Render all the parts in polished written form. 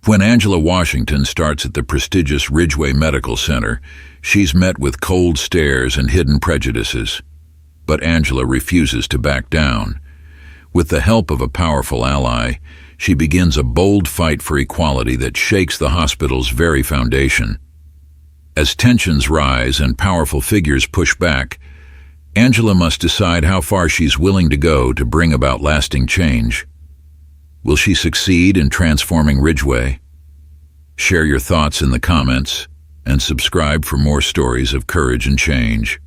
When Angela Washington starts at the prestigious Ridgeway Medical Center, she's met with cold stares and hidden prejudices. But Angela refuses to back down. With the help of a powerful ally, she begins a bold fight for equality that shakes the hospital's very foundation. As tensions rise and powerful figures push back, Angela must decide how far she's willing to go to bring about lasting change. Will she succeed in transforming Ridgeway? Share your thoughts in the comments and subscribe for more stories of courage and change.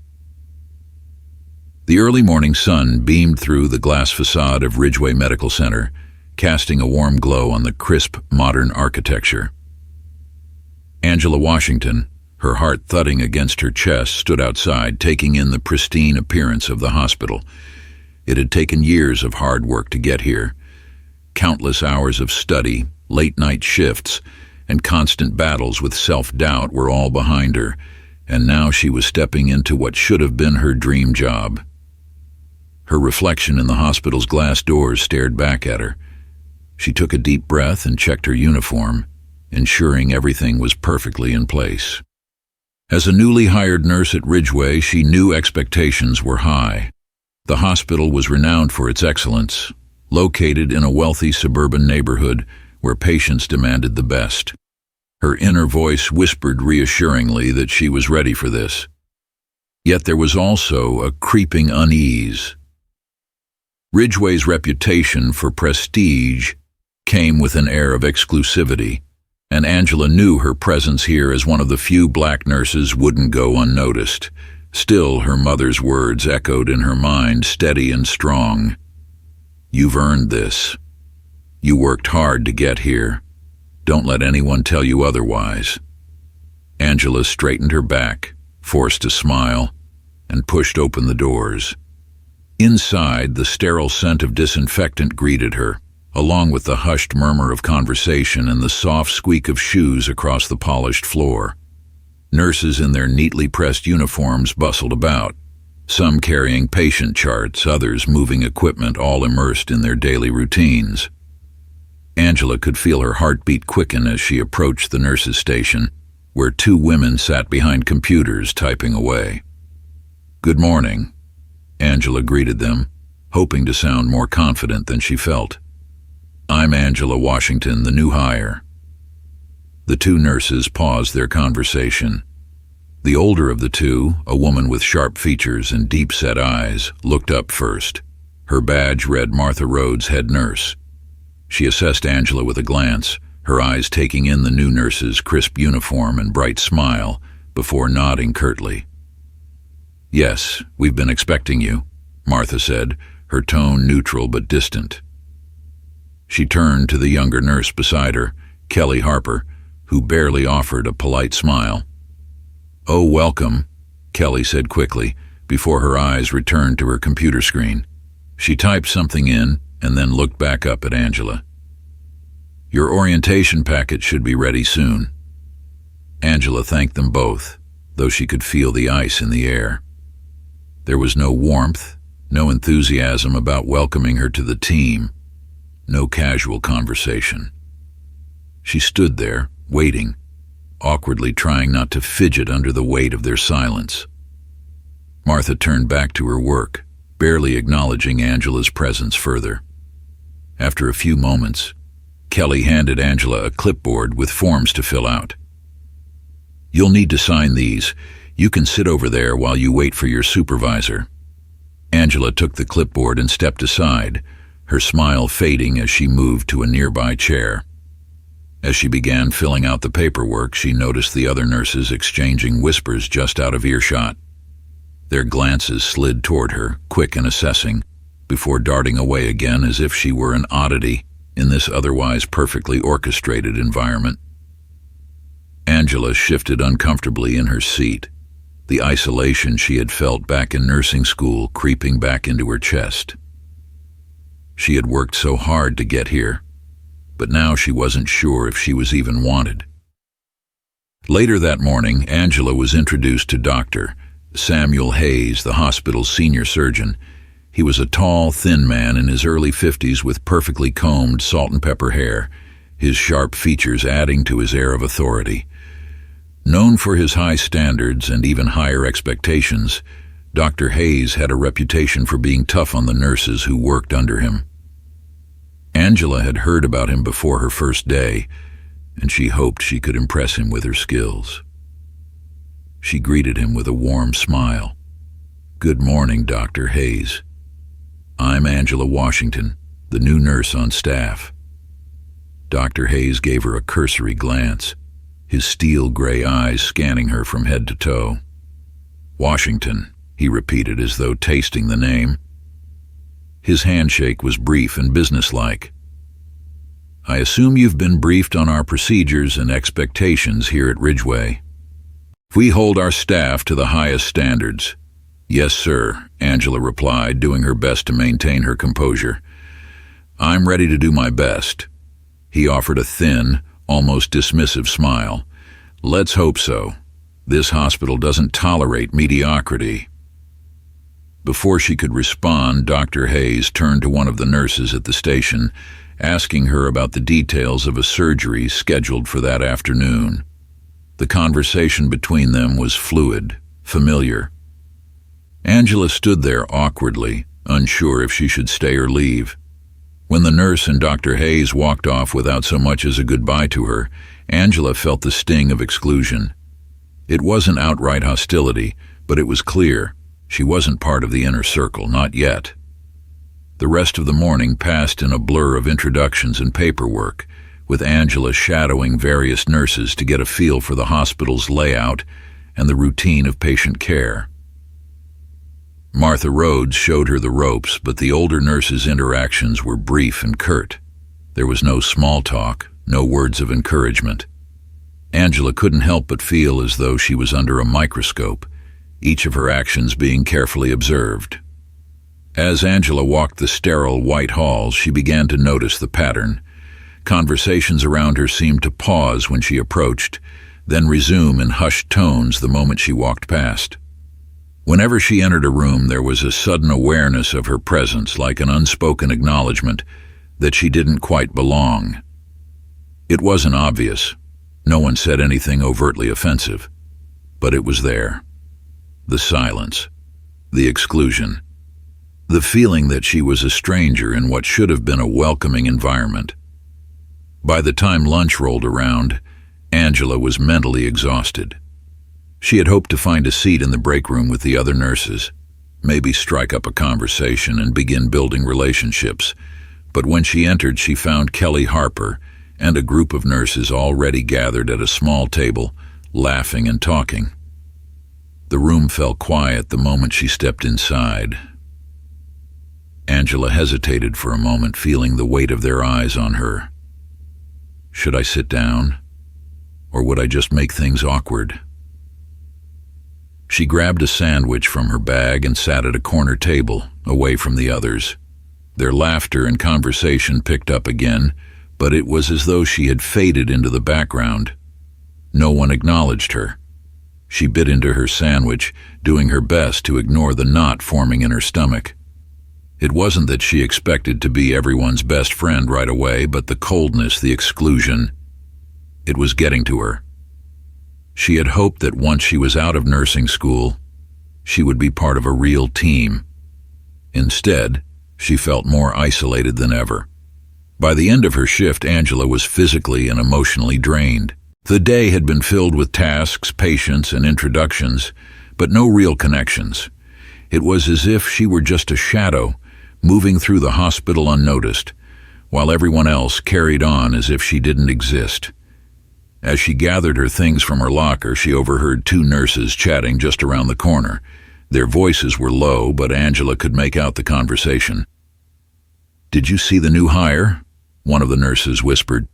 The early morning sun beamed through the glass facade of Ridgeway Medical Center, casting a warm glow on the crisp, modern architecture. Angela Washington, her heart thudding against her chest, stood outside, taking in the pristine appearance of the hospital. It had taken years of hard work to get here. Countless hours of study, late-night shifts, and constant battles with self-doubt were all behind her, and now she was stepping into what should have been her dream job. Her reflection in the hospital's glass doors stared back at her. She took a deep breath and checked her uniform, ensuring everything was perfectly in place. As a newly hired nurse at Ridgeway, she knew expectations were high. The hospital was renowned for its excellence, located in a wealthy suburban neighborhood where patients demanded the best. Her inner voice whispered reassuringly that she was ready for this. Yet there was also a creeping unease. Ridgeway's reputation for prestige came with an air of exclusivity, and Angela knew her presence here as one of the few black nurses wouldn't go unnoticed. Still, her mother's words echoed in her mind, steady and strong. "You've earned this. You worked hard to get here. Don't let anyone tell you otherwise." Angela straightened her back, forced a smile, and pushed open the doors. Inside, the sterile scent of disinfectant greeted her, along with the hushed murmur of conversation and the soft squeak of shoes across the polished floor. Nurses in their neatly pressed uniforms bustled about, some carrying patient charts, others moving equipment, all immersed in their daily routines. Angela could feel her heartbeat quicken as she approached the nurses' station, where two women sat behind computers typing away. "Good morning," Angela greeted them, hoping to sound more confident than she felt. "I'm Angela Washington, the new hire." The two nurses paused their conversation. The older of the two, a woman with sharp features and deep-set eyes, looked up first. Her badge read Martha Rhodes, head nurse. She assessed Angela with a glance, her eyes taking in the new nurse's crisp uniform and bright smile, before nodding curtly. "Yes, we've been expecting you," Martha said, her tone neutral but distant. She turned to the younger nurse beside her, Kelly Harper, who barely offered a polite smile. "Oh, welcome," Kelly said quickly, before her eyes returned to her computer screen. She typed something in and then looked back up at Angela. "Your orientation packet should be ready soon." Angela thanked them both, though she could feel the ice in the air. There was no warmth, no enthusiasm about welcoming her to the team, no casual conversation. She stood there, waiting, awkwardly trying not to fidget under the weight of their silence. Martha turned back to her work, barely acknowledging Angela's presence further. After a few moments, Kelly handed Angela a clipboard with forms to fill out. "You'll need to sign these. You can sit over there while you wait for your supervisor." Angela took the clipboard and stepped aside, her smile fading as she moved to a nearby chair. As she began filling out the paperwork, she noticed the other nurses exchanging whispers just out of earshot. Their glances slid toward her, quick and assessing, before darting away again as if she were an oddity in this otherwise perfectly orchestrated environment. Angela shifted uncomfortably in her seat, the isolation she had felt back in nursing school creeping back into her chest. She had worked so hard to get here, but now she wasn't sure if she was even wanted. Later that morning, Angela was introduced to Dr. Samuel Hayes, the hospital's senior surgeon. He was a tall, thin man in his early 50s with perfectly combed salt and pepper hair, his sharp features adding to his air of authority. Known for his high standards and even higher expectations, Dr. Hayes had a reputation for being tough on the nurses who worked under him. Angela had heard about him before her first day, and she hoped she could impress him with her skills. She greeted him with a warm smile. "Good morning, Dr. Hayes. I'm Angela Washington, the new nurse on staff." Dr. Hayes gave her a cursory glance, his steel-gray eyes scanning her from head to toe. "Washington," he repeated as though tasting the name. His handshake was brief and businesslike. "I assume you've been briefed on our procedures and expectations here at Ridgeway. We hold our staff to the highest standards." "Yes, sir," Angela replied, doing her best to maintain her composure. "I'm ready to do my best." He offered a thin, almost dismissive smile. "Let's hope so. This hospital doesn't tolerate mediocrity." Before she could respond, Dr. Hayes turned to one of the nurses at the station, asking her about the details of a surgery scheduled for that afternoon. The conversation between them was fluid, familiar. Angela stood there awkwardly, unsure if she should stay or leave. When the nurse and Dr. Hayes walked off without so much as a goodbye to her, Angela felt the sting of exclusion. It wasn't outright hostility, but it was clear. She wasn't part of the inner circle, not yet. The rest of the morning passed in a blur of introductions and paperwork, with Angela shadowing various nurses to get a feel for the hospital's layout and the routine of patient care. Martha Rhodes showed her the ropes, but the older nurses' interactions were brief and curt. There was no small talk, no words of encouragement. Angela couldn't help but feel as though she was under a microscope, each of her actions being carefully observed. As Angela walked the sterile white halls, she began to notice the pattern. Conversations around her seemed to pause when she approached, then resume in hushed tones the moment she walked past. Whenever she entered a room, there was a sudden awareness of her presence, like an unspoken acknowledgement that she didn't quite belong. It wasn't obvious. No one said anything overtly offensive, but it was there. The silence, the exclusion, the feeling that she was a stranger in what should have been a welcoming environment. By the time lunch rolled around, Angela was mentally exhausted. She had hoped to find a seat in the break room with the other nurses, maybe strike up a conversation and begin building relationships, but when she entered, she found Kelly Harper and a group of nurses already gathered at a small table, laughing and talking. The room fell quiet the moment she stepped inside. Angela hesitated for a moment, feeling the weight of their eyes on her. Should I sit down, or would I just make things awkward? She grabbed a sandwich from her bag and sat at a corner table, away from the others. Their laughter and conversation picked up again, but it was as though she had faded into the background. No one acknowledged her. She bit into her sandwich, doing her best to ignore the knot forming in her stomach. It wasn't that she expected to be everyone's best friend right away, but the coldness, the exclusion, it was getting to her. She had hoped that once she was out of nursing school, she would be part of a real team. Instead, she felt more isolated than ever. By the end of her shift, Angela was physically and emotionally drained. The day had been filled with tasks, patients, and introductions, but no real connections. It was as if she were just a shadow, moving through the hospital unnoticed, while everyone else carried on as if she didn't exist. As she gathered her things from her locker, she overheard two nurses chatting just around the corner. Their voices were low, but Angela could make out the conversation. "Did you see the new hire?" one of the nurses whispered.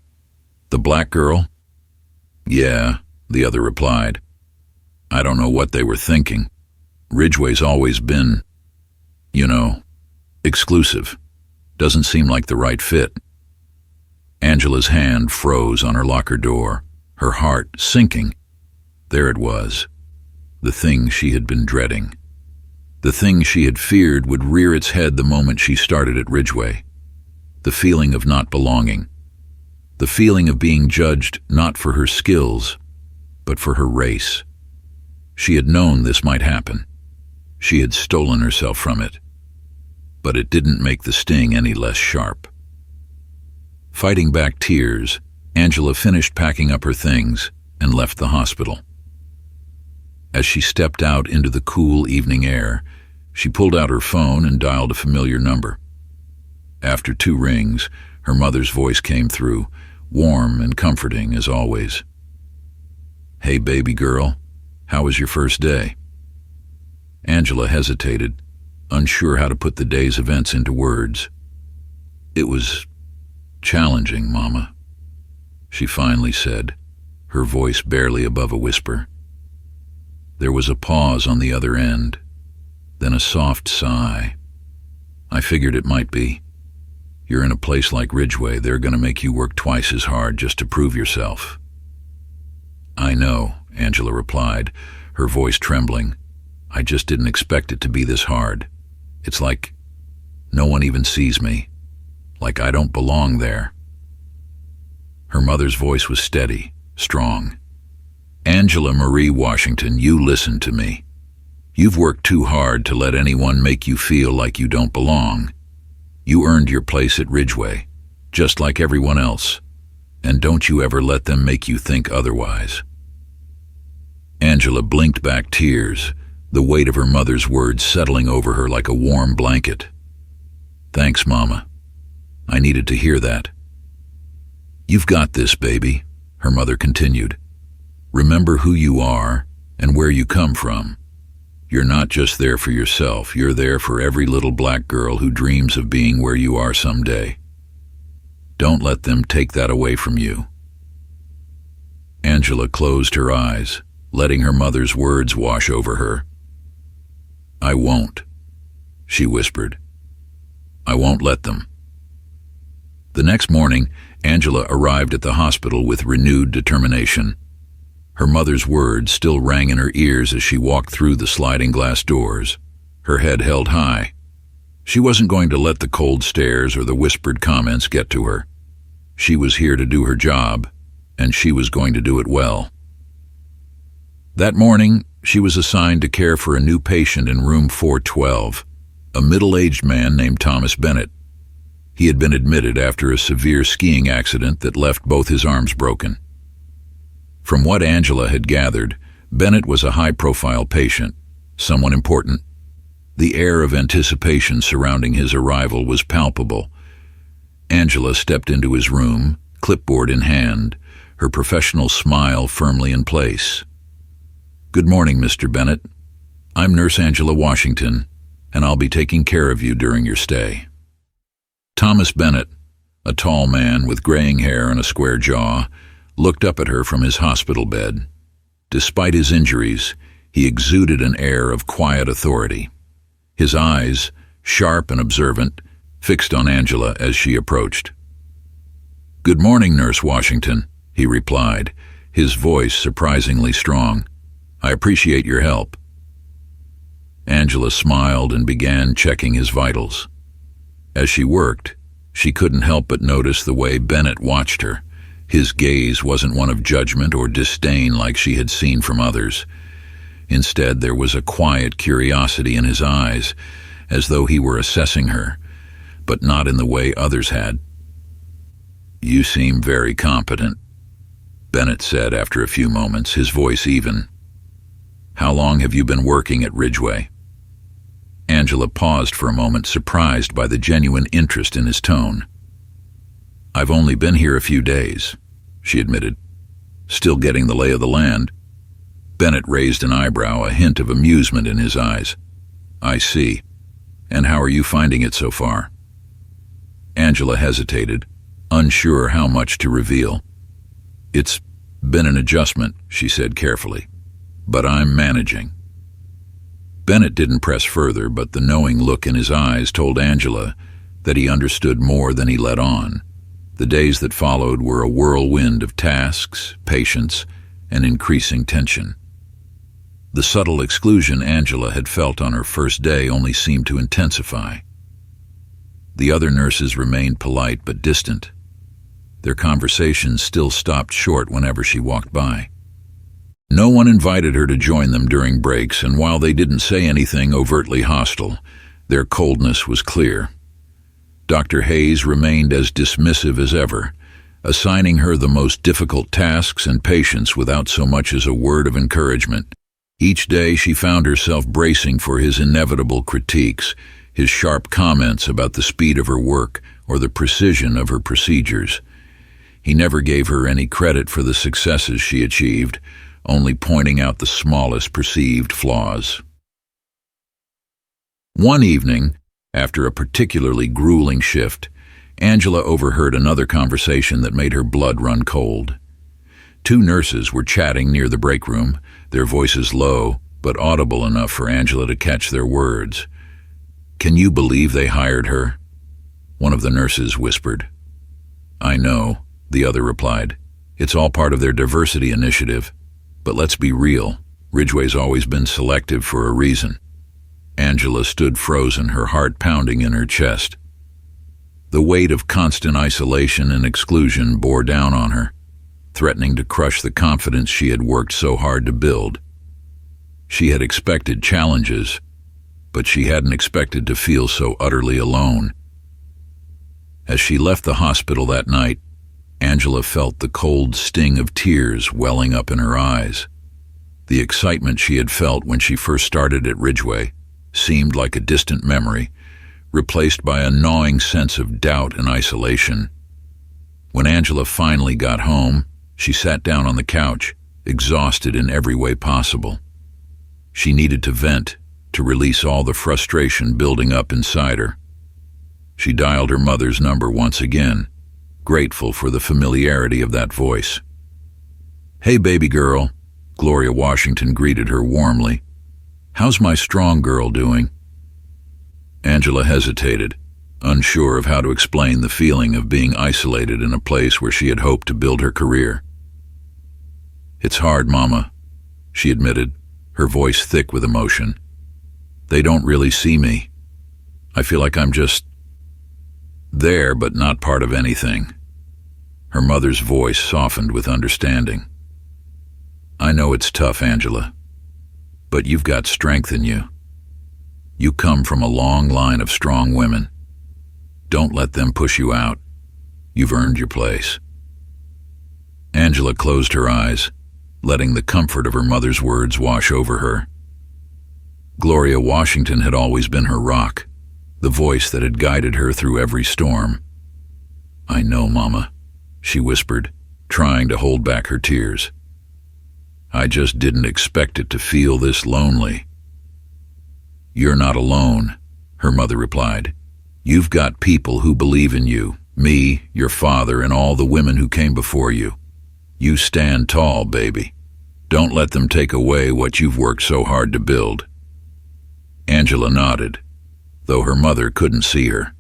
"The black girl?" "Yeah," the other replied. "I don't know what they were thinking. Ridgeway's always been, exclusive. Doesn't seem like the right fit." Angela's hand froze on her locker door, her heart sinking. There it was, the thing she had been dreading. The thing she had feared would rear its head the moment she started at Ridgeway. The feeling of not belonging. The feeling of being judged not for her skills, but for her race. She had known this might happen. She had stolen herself from it. But it didn't make the sting any less sharp. Fighting back tears, Angela finished packing up her things and left the hospital. As she stepped out into the cool evening air, she pulled out her phone and dialed a familiar number. After 2 rings, her mother's voice came through, warm and comforting as always. "Hey, baby girl, how was your first day?" Angela hesitated, unsure how to put the day's events into words. "It was challenging, Mama," she finally said, her voice barely above a whisper. There was a pause on the other end, then a soft sigh. "I figured it might be. You're in a place like Ridgeway, they're going to make you work twice as hard just to prove yourself." "I know," Angela replied, her voice trembling. "I just didn't expect it to be this hard. It's like no one even sees me, like I don't belong there." Her mother's voice was steady, strong. "Angela Marie Washington, you listen to me. You've worked too hard to let anyone make you feel like you don't belong. You earned your place at Ridgeway, just like everyone else, and don't you ever let them make you think otherwise." Angela blinked back tears, the weight of her mother's words settling over her like a warm blanket. "Thanks, Mama. I needed to hear that." "You've got this, baby," her mother continued. "Remember who you are and where you come from. You're not just there for yourself, you're there for every little black girl who dreams of being where you are someday. Don't let them take that away from you." Angela closed her eyes, letting her mother's words wash over her. "I won't," she whispered. "I won't let them." The next morning, Angela arrived at the hospital with renewed determination. Her mother's words still rang in her ears as she walked through the sliding glass doors, her head held high. She wasn't going to let the cold stares or the whispered comments get to her. She was here to do her job, and she was going to do it well. That morning, she was assigned to care for a new patient in room 412, a middle-aged man named Thomas Bennett. He had been admitted after a severe skiing accident that left both his arms broken. From what Angela had gathered, Bennett was a high-profile patient, someone important. The air of anticipation surrounding his arrival was palpable. Angela stepped into his room, clipboard in hand, her professional smile firmly in place. "Good morning, Mr. Bennett. I'm Nurse Angela Washington, and I'll be taking care of you during your stay." Thomas Bennett, a tall man with graying hair and a square jaw, looked up at her from his hospital bed. Despite his injuries, he exuded an air of quiet authority. His eyes, sharp and observant, fixed on Angela as she approached. "Good morning, Nurse Washington," he replied, his voice surprisingly strong. "I appreciate your help." Angela smiled and began checking his vitals. As she worked, she couldn't help but notice the way Bennett watched her. His gaze wasn't one of judgment or disdain like she had seen from others. Instead, there was a quiet curiosity in his eyes, as though he were assessing her, but not in the way others had. "You seem very competent," Bennett said after a few moments, his voice even. "How long have you been working at Ridgeway?" Angela paused for a moment, surprised by the genuine interest in his tone. "I've only been here a few days," she admitted. "Still getting the lay of the land." Bennett raised an eyebrow, a hint of amusement in his eyes. "I see. And how are you finding it so far?" Angela hesitated, unsure how much to reveal. "It's been an adjustment," she said carefully, "but I'm managing." Bennett didn't press further, but the knowing look in his eyes told Angela that he understood more than he let on. The days that followed were a whirlwind of tasks, patience, and increasing tension. The subtle exclusion Angela had felt on her first day only seemed to intensify. The other nurses remained polite but distant. Their conversations still stopped short whenever she walked by. No one invited her to join them during breaks, and while they didn't say anything overtly hostile, their coldness was clear. Dr. Hayes remained as dismissive as ever, assigning her the most difficult tasks and patients without so much as a word of encouragement. Each day she found herself bracing for his inevitable critiques, his sharp comments about the speed of her work or the precision of her procedures. He never gave her any credit for the successes she achieved, only pointing out the smallest perceived flaws. One evening, after a particularly grueling shift, Angela overheard another conversation that made her blood run cold. Two nurses were chatting near the break room, their voices low, but audible enough for Angela to catch their words. "Can you believe they hired her?" one of the nurses whispered. "I know," the other replied. "It's all part of their diversity initiative. But let's be real, Ridgeway's always been selective for a reason." Angela stood frozen, her heart pounding in her chest. The weight of constant isolation and exclusion bore down on her, threatening to crush the confidence she had worked so hard to build. She had expected challenges, but she hadn't expected to feel so utterly alone. As she left the hospital that night, Angela felt the cold sting of tears welling up in her eyes. The excitement she had felt when she first started at Ridgeway seemed like a distant memory, replaced by a gnawing sense of doubt and isolation. When Angela finally got home, she sat down on the couch, exhausted in every way possible. She needed to vent, to release all the frustration building up inside her. She dialed her mother's number once again, grateful for the familiarity of that voice. "Hey, baby girl," Gloria Washington greeted her warmly. "How's my strong girl doing?" Angela hesitated, unsure of how to explain the feeling of being isolated in a place where she had hoped to build her career. "It's hard, Mama," she admitted, her voice thick with emotion. "They don't really see me. I feel like I'm just there, but not part of anything." Her mother's voice softened with understanding. "I know it's tough, Angela, but you've got strength in you. You come from a long line of strong women. Don't let them push you out. You've earned your place." Angela closed her eyes, letting the comfort of her mother's words wash over her. Gloria Washington had always been her rock, the voice that had guided her through every storm. "I know, Mama," she whispered, trying to hold back her tears. "I just didn't expect it to feel this lonely." "You're not alone," her mother replied. "You've got people who believe in you, me, your father, and all the women who came before you. You stand tall, baby. Don't let them take away what you've worked so hard to build." Angela nodded, though her mother couldn't see her.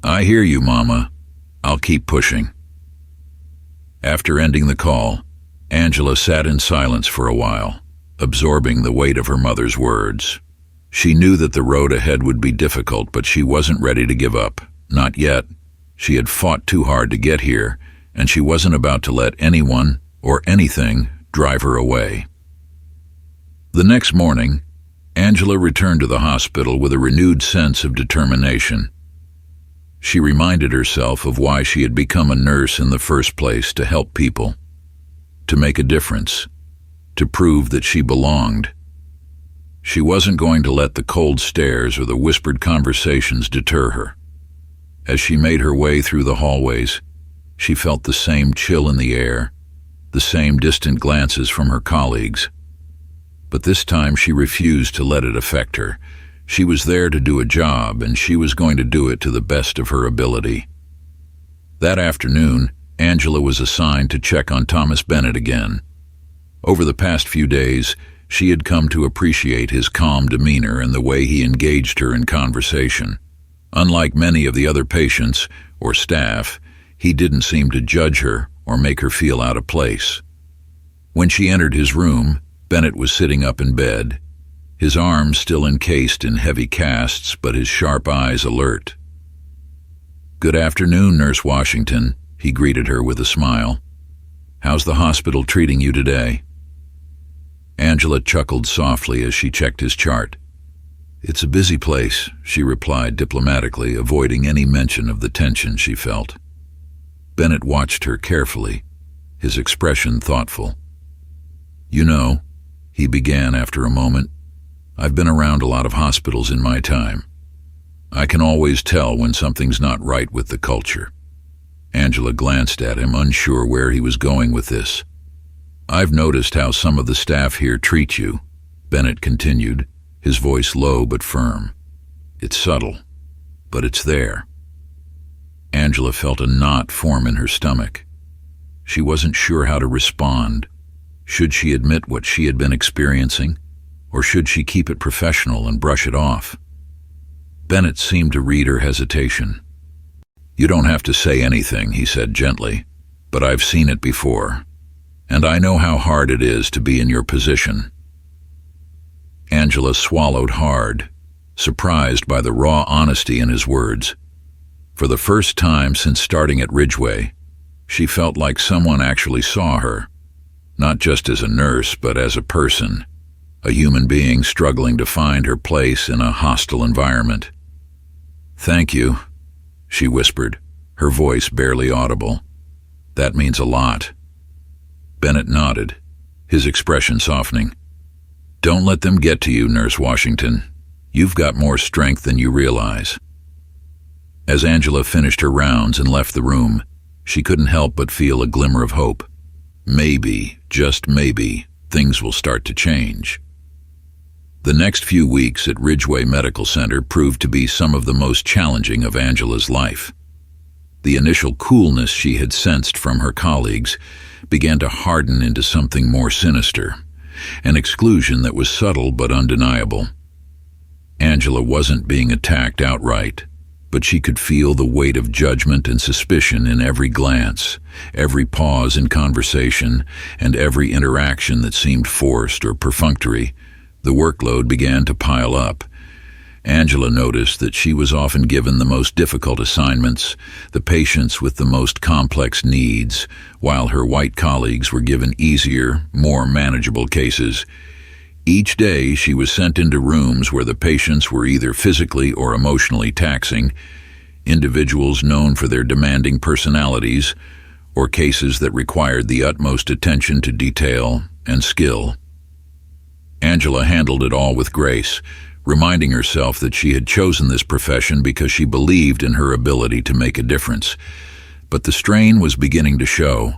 "I hear you, Mama. I'll keep pushing." After ending the call, Angela sat in silence for a while, absorbing the weight of her mother's words. She knew that the road ahead would be difficult, but she wasn't ready to give up. Not yet. She had fought too hard to get here, and she wasn't about to let anyone or anything drive her away. The next morning, Angela returned to the hospital with a renewed sense of determination. She reminded herself of why she had become a nurse in the first place: to help people, to make a difference, to prove that she belonged. She wasn't going to let the cold stares or the whispered conversations deter her. As she made her way through the hallways, she felt the same chill in the air, the same distant glances from her colleagues. But this time she refused to let it affect her. She was there to do a job, and she was going to do it to the best of her ability. That afternoon, Angela was assigned to check on Thomas Bennett again. Over the past few days, she had come to appreciate his calm demeanor and the way he engaged her in conversation. Unlike many of the other patients or staff, he didn't seem to judge her or make her feel out of place. When she entered his room, Bennett was sitting up in bed, his arms still encased in heavy casts, but his sharp eyes alert. "Good afternoon, Nurse Washington," He greeted her with a smile. "How's the hospital treating you today?" Angela chuckled softly as she checked his chart. "It's a busy place," she replied diplomatically, avoiding any mention of the tension she felt. Bennett watched her carefully, his expression thoughtful. "You know," he began after a moment, "I've been around a lot of hospitals in my time. I can always tell when something's not right with the culture." Angela glanced at him, unsure where he was going with this. "I've noticed how some of the staff here treat you," Bennett continued, his voice low but firm. "It's subtle, but it's there." Angela felt a knot form in her stomach. She wasn't sure how to respond. Should she admit what she had been experiencing, or should she keep it professional and brush it off? Bennett seemed to read her hesitation. "You don't have to say anything," he said gently, "but I've seen it before, and I know how hard it is to be in your position." Angela swallowed hard, surprised by the raw honesty in his words. For the first time since starting at Ridgeway, she felt like someone actually saw her, not just as a nurse, but as a person, a human being struggling to find her place in a hostile environment. "Thank you," she whispered, her voice barely audible. "That means a lot." Bennett nodded, his expression softening. "Don't let them get to you, Nurse Washington. You've got more strength than you realize." As Angela finished her rounds and left the room, she couldn't help but feel a glimmer of hope. Maybe, just maybe, things will start to change. The next few weeks at Ridgeway Medical Center proved to be some of the most challenging of Angela's life. The initial coolness she had sensed from her colleagues began to harden into something more sinister, an exclusion that was subtle but undeniable. Angela wasn't being attacked outright, but she could feel the weight of judgment and suspicion in every glance, every pause in conversation, and every interaction that seemed forced or perfunctory. The workload began to pile up. Angela noticed that she was often given the most difficult assignments, the patients with the most complex needs, while her white colleagues were given easier, more manageable cases. Each day she was sent into rooms where the patients were either physically or emotionally taxing, individuals known for their demanding personalities, or cases that required the utmost attention to detail and skill. Angela handled it all with grace, reminding herself that she had chosen this profession because she believed in her ability to make a difference. But the strain was beginning to show.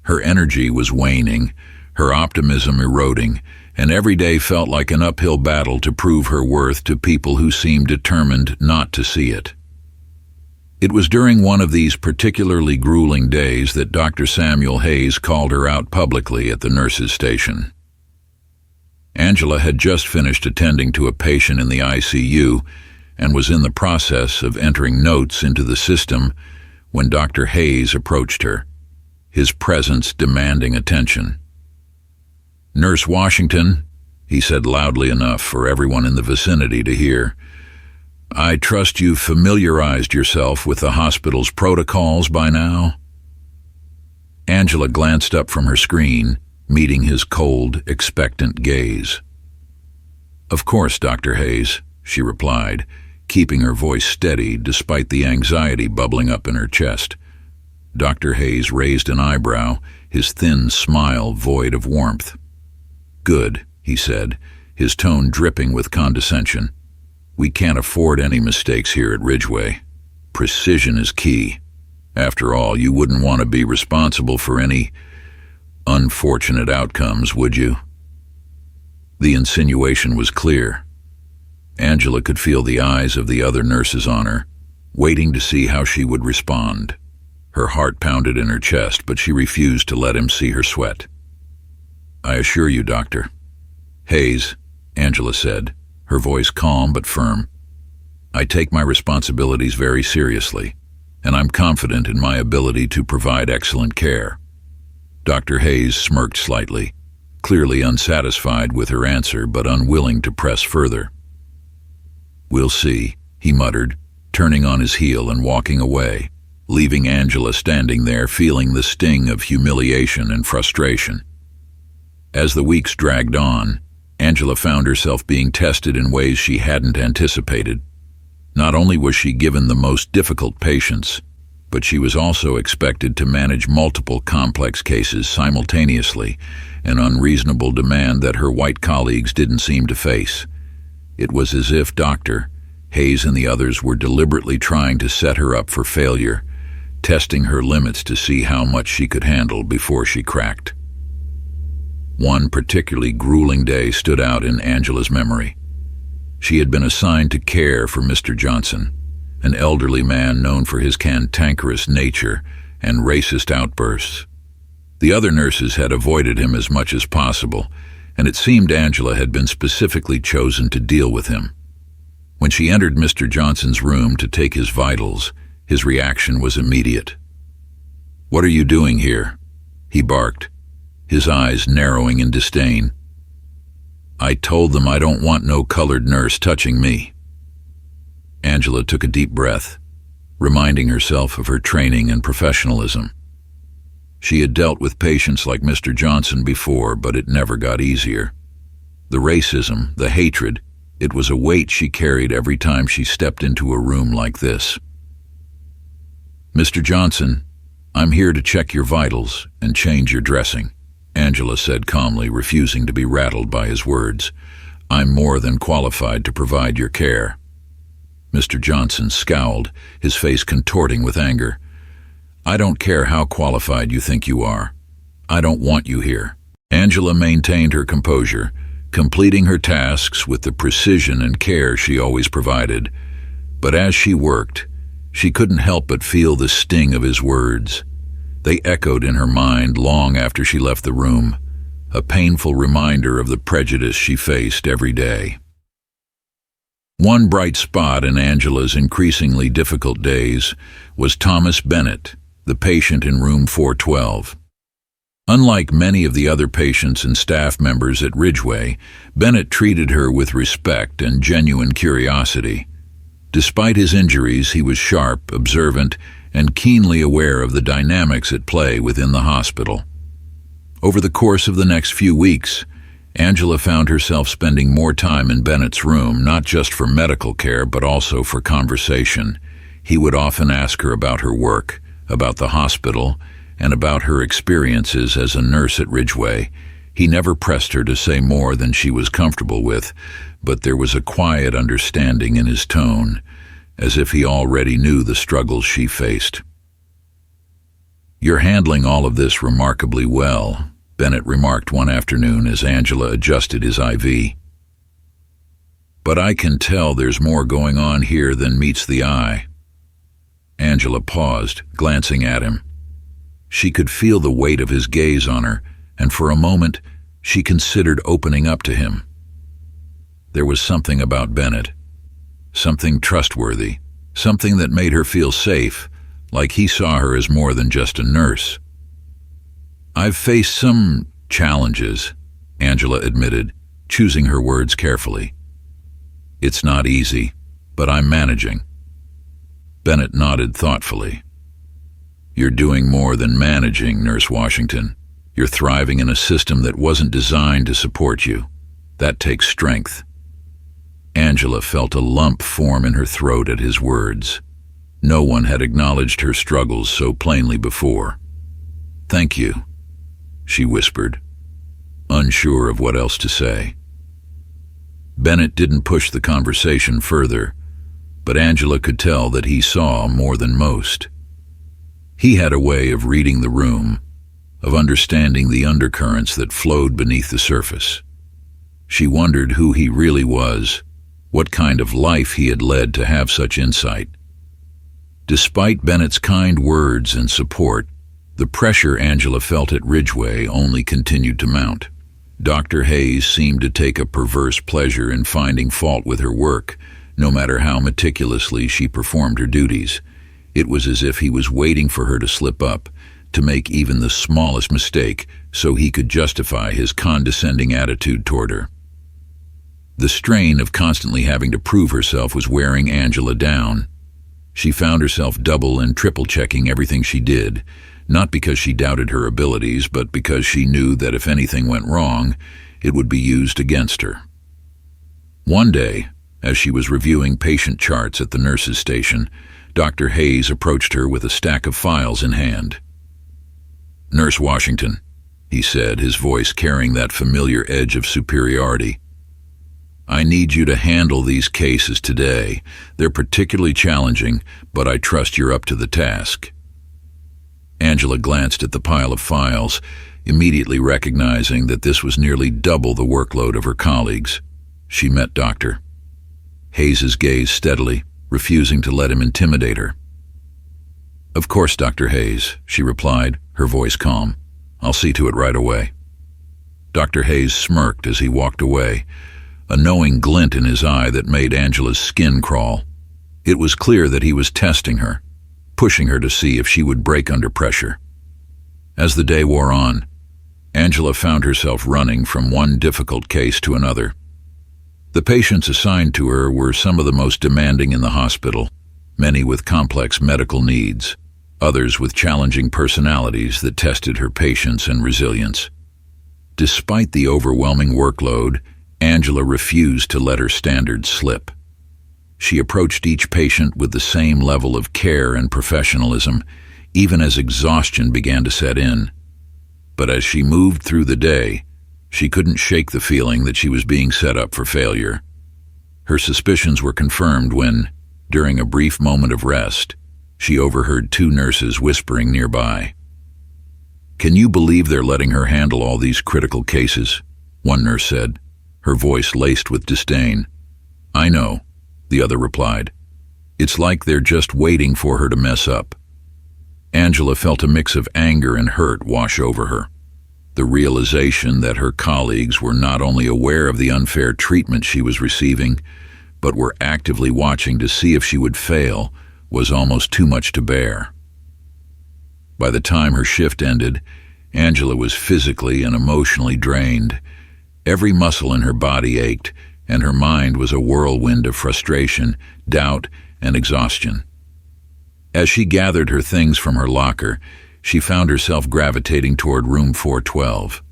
Her energy was waning, her optimism eroding, and every day felt like an uphill battle to prove her worth to people who seemed determined not to see it. It was during one of these particularly grueling days that Dr. Samuel Hayes called her out publicly at the nurses' station. Angela had just finished attending to a patient in the ICU and was in the process of entering notes into the system when Dr. Hayes approached her, his presence demanding attention. "Nurse Washington," he said loudly enough for everyone in the vicinity to hear, "I trust you've familiarized yourself with the hospital's protocols by now?" Angela glanced up from her screen, meeting his cold, expectant gaze. "Of course, Dr. Hayes," she replied, keeping her voice steady despite the anxiety bubbling up in her chest. Dr. Hayes raised an eyebrow, his thin smile void of warmth. "Good," he said, his tone dripping with condescension. "We can't afford any mistakes here at Ridgeway. Precision is key. After all, you wouldn't want to be responsible for any unfortunate outcomes, would you?" The insinuation was clear. Angela could feel the eyes of the other nurses on her, waiting to see how she would respond. Her heart pounded in her chest, but she refused to let him see her sweat. "I assure you, Doctor Hayes," Angela said, her voice calm but firm, "I take my responsibilities very seriously, and I'm confident in my ability to provide excellent care." Dr. Hayes smirked slightly, clearly unsatisfied with her answer but unwilling to press further. "We'll see," he muttered, turning on his heel and walking away, leaving Angela standing there feeling the sting of humiliation and frustration. As the weeks dragged on, Angela found herself being tested in ways she hadn't anticipated. Not only was she given the most difficult patients, but she was also expected to manage multiple complex cases simultaneously, an unreasonable demand that her white colleagues didn't seem to face. It was as if Dr. Hayes and the others were deliberately trying to set her up for failure, testing her limits to see how much she could handle before she cracked. One particularly grueling day stood out in Angela's memory. She had been assigned to care for Mr. Johnson, an elderly man known for his cantankerous nature and racist outbursts. The other nurses had avoided him as much as possible, and it seemed Angela had been specifically chosen to deal with him. When she entered Mr. Johnson's room to take his vitals, his reaction was immediate. "What are you doing here?" he barked, his eyes narrowing in disdain. "I told them I don't want no colored nurse touching me." Angela took a deep breath, reminding herself of her training and professionalism. She had dealt with patients like Mr. Johnson before, but it never got easier. The racism, the hatred, it was a weight she carried every time she stepped into a room like this. "Mr. Johnson, I'm here to check your vitals and change your dressing," Angela said calmly, refusing to be rattled by his words. "I'm more than qualified to provide your care." Mr. Johnson scowled, his face contorting with anger. "I don't care how qualified you think you are. I don't want you here." Angela maintained her composure, completing her tasks with the precision and care she always provided. But as she worked, she couldn't help but feel the sting of his words. They echoed in her mind long after she left the room, a painful reminder of the prejudice she faced every day. One bright spot in Angela's increasingly difficult days was Thomas Bennett, the patient in room 412. Unlike many of the other patients and staff members at Ridgeway, Bennett treated her with respect and genuine curiosity. Despite his injuries, he was sharp, observant, and keenly aware of the dynamics at play within the hospital. Over the course of the next few weeks, Angela found herself spending more time in Bennett's room, not just for medical care, but also for conversation. He would often ask her about her work, about the hospital, and about her experiences as a nurse at Ridgeway. He never pressed her to say more than she was comfortable with, but there was a quiet understanding in his tone, as if he already knew the struggles she faced. "You're handling all of this remarkably well," Bennett remarked one afternoon as Angela adjusted his IV. "But I can tell there's more going on here than meets the eye." Angela paused, glancing at him. She could feel the weight of his gaze on her, and for a moment she considered opening up to him. There was something about Bennett, something trustworthy, something that made her feel safe, like he saw her as more than just a nurse. "I've faced some challenges," Angela admitted, choosing her words carefully. "It's not easy, but I'm managing." Bennett nodded thoughtfully. "You're doing more than managing, Nurse Washington. You're thriving in a system that wasn't designed to support you. That takes strength." Angela felt a lump form in her throat at his words. No one had acknowledged her struggles so plainly before. "Thank you," she whispered, unsure of what else to say. Bennett didn't push the conversation further, but Angela could tell that he saw more than most. He had a way of reading the room, of understanding the undercurrents that flowed beneath the surface. She wondered who he really was, what kind of life he had led to have such insight. Despite Bennett's kind words and support, the pressure Angela felt at Ridgeway only continued to mount. Dr. Hayes seemed to take a perverse pleasure in finding fault with her work, no matter how meticulously she performed her duties. It was as if he was waiting for her to slip up, to make even the smallest mistake, so he could justify his condescending attitude toward her. The strain of constantly having to prove herself was wearing Angela down. She found herself double and triple checking everything she did, not because she doubted her abilities, but because she knew that if anything went wrong, it would be used against her. One day, as she was reviewing patient charts at the nurse's station, Dr. Hayes approached her with a stack of files in hand. "Nurse Washington," he said, his voice carrying that familiar edge of superiority, "I need you to handle these cases today. They're particularly challenging, but I trust you're up to the task." Angela glanced at the pile of files, immediately recognizing that this was nearly double the workload of her colleagues. She met Dr. Hayes's gaze steadily, refusing to let him intimidate her. "Of course, Dr. Hayes," she replied, her voice calm. "I'll see to it right away." Dr. Hayes smirked as he walked away, a knowing glint in his eye that made Angela's skin crawl. It was clear that he was testing her, pushing her to see if she would break under pressure. As the day wore on, Angela found herself running from one difficult case to another. The patients assigned to her were some of the most demanding in the hospital, many with complex medical needs, others with challenging personalities that tested her patience and resilience. Despite the overwhelming workload, Angela refused to let her standards slip. She approached each patient with the same level of care and professionalism, even as exhaustion began to set in. But as she moved through the day, she couldn't shake the feeling that she was being set up for failure. Her suspicions were confirmed when, during a brief moment of rest, she overheard two nurses whispering nearby. "Can you believe they're letting her handle all these critical cases?" one nurse said, her voice laced with disdain. "I know," the other replied. "It's like they're just waiting for her to mess up." Angela felt a mix of anger and hurt wash over her. The realization that her colleagues were not only aware of the unfair treatment she was receiving, but were actively watching to see if she would fail was almost too much to bear. By the time her shift ended, Angela was physically and emotionally drained. Every muscle in her body ached, and her mind was a whirlwind of frustration, doubt, and exhaustion. As she gathered her things from her locker, she found herself gravitating toward room 412.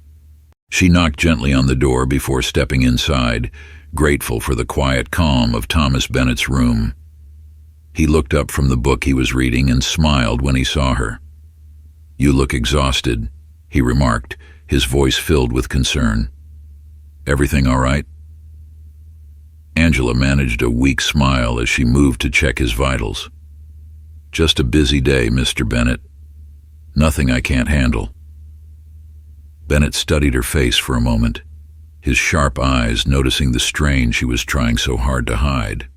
She knocked gently on the door before stepping inside, grateful for the quiet calm of Thomas Bennett's room. He looked up from the book he was reading and smiled when he saw her. "You look exhausted," he remarked, his voice filled with concern. "Everything all right?" Angela managed a weak smile as she moved to check his vitals. "Just a busy day, Mr. Bennett. Nothing I can't handle." Bennett studied her face for a moment, his sharp eyes noticing the strain she was trying so hard to hide.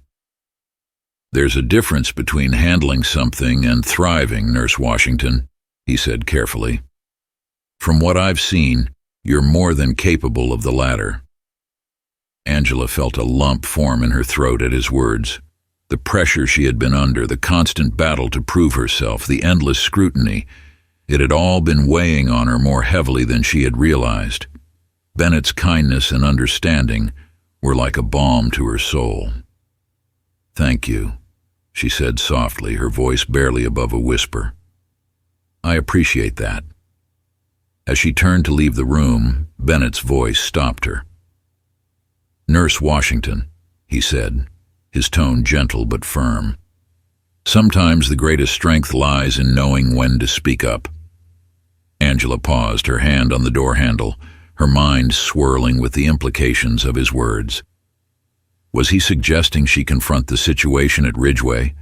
"There's a difference between handling something and thriving, Nurse Washington," he said carefully. "From what I've seen, you're more than capable of the latter." Angela felt a lump form in her throat at his words. The pressure she had been under, the constant battle to prove herself, the endless scrutiny, it had all been weighing on her more heavily than she had realized. Bennett's kindness and understanding were like a balm to her soul. "Thank you," she said softly, her voice barely above a whisper. "I appreciate that." As she turned to leave the room, Bennett's voice stopped her. "Nurse Washington," he said, his tone gentle but firm. "Sometimes the greatest strength lies in knowing when to speak up." Angela paused, her hand on the door handle, her mind swirling with the implications of his words. Was he suggesting she confront the situation at Ridgeway?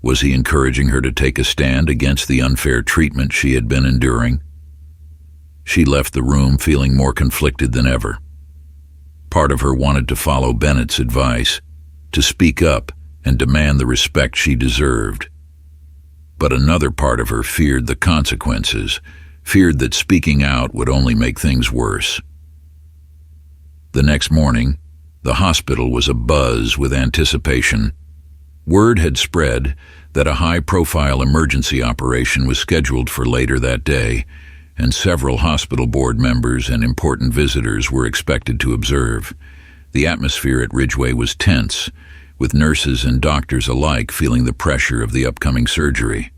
Was he encouraging her to take a stand against the unfair treatment she had been enduring? She left the room feeling more conflicted than ever. Part of her wanted to follow Bennett's advice, to speak up and demand the respect she deserved. But another part of her feared the consequences, feared that speaking out would only make things worse. The next morning, the hospital was abuzz with anticipation. Word had spread that a high-profile emergency operation was scheduled for later that day, and several hospital board members and important visitors were expected to observe. The atmosphere at Ridgeway was tense, with nurses and doctors alike feeling the pressure of the upcoming surgery.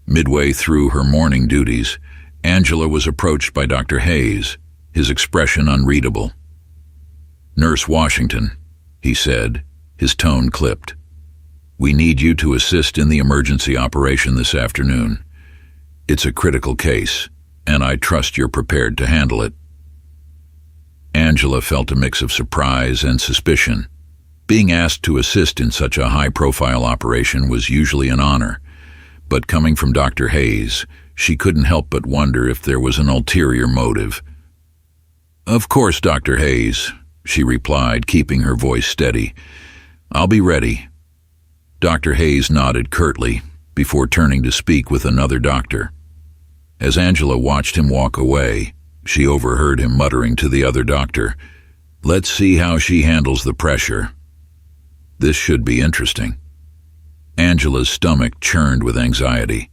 Midway through her morning duties, Angela was approached by Dr. Hayes, his expression unreadable. "Nurse Washington," he said, his tone clipped. "We need you to assist in the emergency operation this afternoon. It's a critical case, and I trust you're prepared to handle it." Angela felt a mix of surprise and suspicion. Being asked to assist in such a high-profile operation was usually an honor, but coming from Dr. Hayes, she couldn't help but wonder if there was an ulterior motive. "Of course, Dr. Hayes," she replied, keeping her voice steady. "I'll be ready." Dr. Hayes nodded curtly before turning to speak with another doctor. As Angela watched him walk away, she overheard him muttering to the other doctor, "Let's see how she handles the pressure. This should be interesting." Angela's stomach churned with anxiety.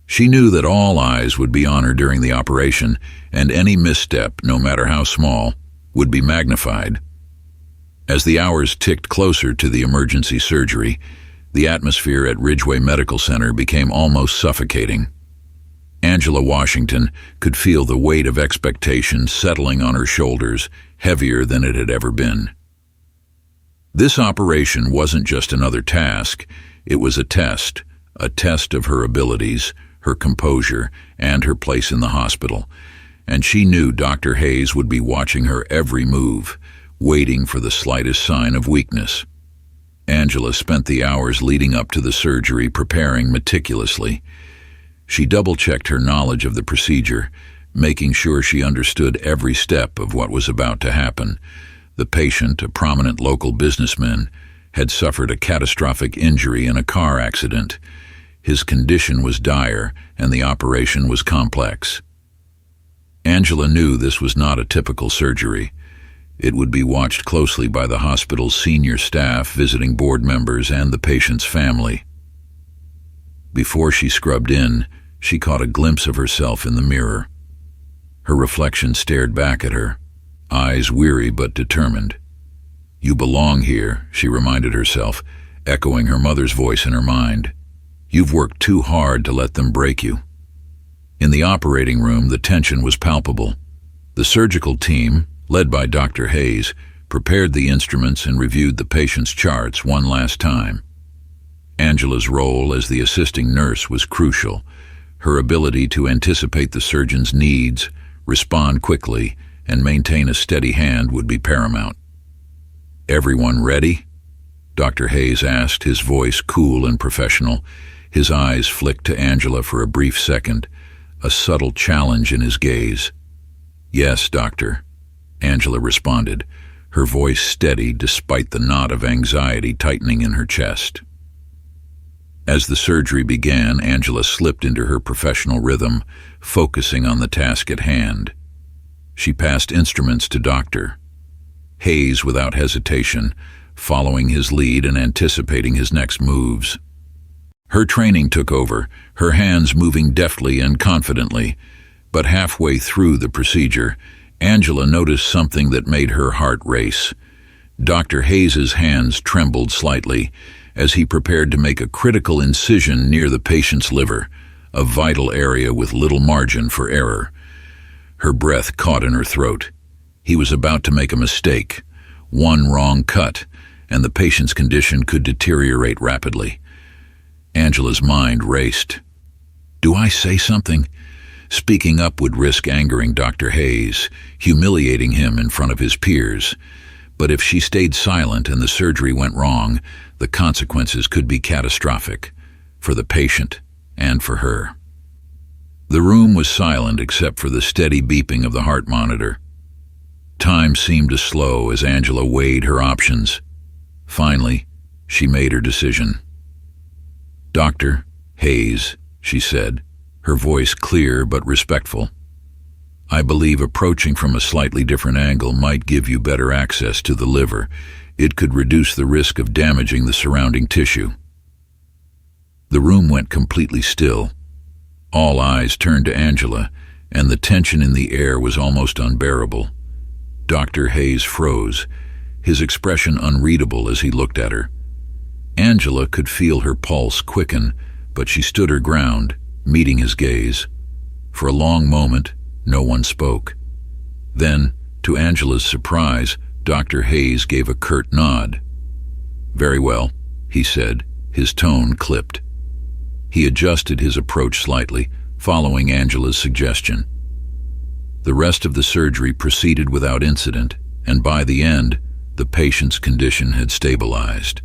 She knew that all eyes would be on her during the operation, and any misstep, no matter how small, would be magnified. As the hours ticked closer to the emergency surgery, the atmosphere at Ridgeway Medical Center became almost suffocating. Angela Washington could feel the weight of expectation settling on her shoulders, heavier than it had ever been. This operation wasn't just another task, it was a test of her abilities, her composure, and her place in the hospital, and she knew Dr. Hayes would be watching her every move, waiting for the slightest sign of weakness. Angela spent the hours leading up to the surgery preparing meticulously. She double-checked her knowledge of the procedure, making sure she understood every step of what was about to happen. The patient, a prominent local businessman, had suffered a catastrophic injury in a car accident. His condition was dire, and the operation was complex. Angela knew this was not a typical surgery. It would be watched closely by the hospital's senior staff, visiting board members, and the patient's family. Before she scrubbed in, she caught a glimpse of herself in the mirror. Her reflection stared back at her, eyes weary but determined. "You belong here," she reminded herself, echoing her mother's voice in her mind. "You've worked too hard to let them break you." In the operating room, the tension was palpable. The surgical team, led by Dr. Hayes, prepared the instruments and reviewed the patient's charts one last time. Angela's role as the assisting nurse was crucial. Her ability to anticipate the surgeon's needs, respond quickly, and maintain a steady hand would be paramount. "Everyone ready?" Dr. Hayes asked, his voice cool and professional. His eyes flicked to Angela for a brief second, a subtle challenge in his gaze. "Yes, doctor," Angela responded, her voice steady despite the knot of anxiety tightening in her chest. As the surgery began, Angela slipped into her professional rhythm, focusing on the task at hand. She passed instruments to Dr. Hayes without hesitation, following his lead and anticipating his next moves. Her training took over, her hands moving deftly and confidently, but halfway through the procedure, Angela noticed something that made her heart race. Dr. Hayes's hands trembled slightly as he prepared to make a critical incision near the patient's liver, a vital area with little margin for error. Her breath caught in her throat. He was about to make a mistake. One wrong cut, and the patient's condition could deteriorate rapidly. Angela's mind raced. Do I say something? Speaking up would risk angering Dr. Hayes, humiliating him in front of his peers. But if she stayed silent and the surgery went wrong, the consequences could be catastrophic, for the patient and for her. The room was silent except for the steady beeping of the heart monitor. Time seemed to slow as Angela weighed her options. Finally, she made her decision. "Dr. Hayes," she said, her voice clear but respectful. "I believe approaching from a slightly different angle might give you better access to the liver. It could reduce the risk of damaging the surrounding tissue." The room went completely still. All eyes turned to Angela, and the tension in the air was almost unbearable. Dr. Hayes froze, his expression unreadable as he looked at her. Angela could feel her pulse quicken, but she stood her ground, meeting his gaze. For a long moment, no one spoke. Then, to Angela's surprise, Dr. Hayes gave a curt nod. "Very well," he said, his tone clipped. He adjusted his approach slightly, following Angela's suggestion. The rest of the surgery proceeded without incident, and by the end, the patient's condition had stabilized.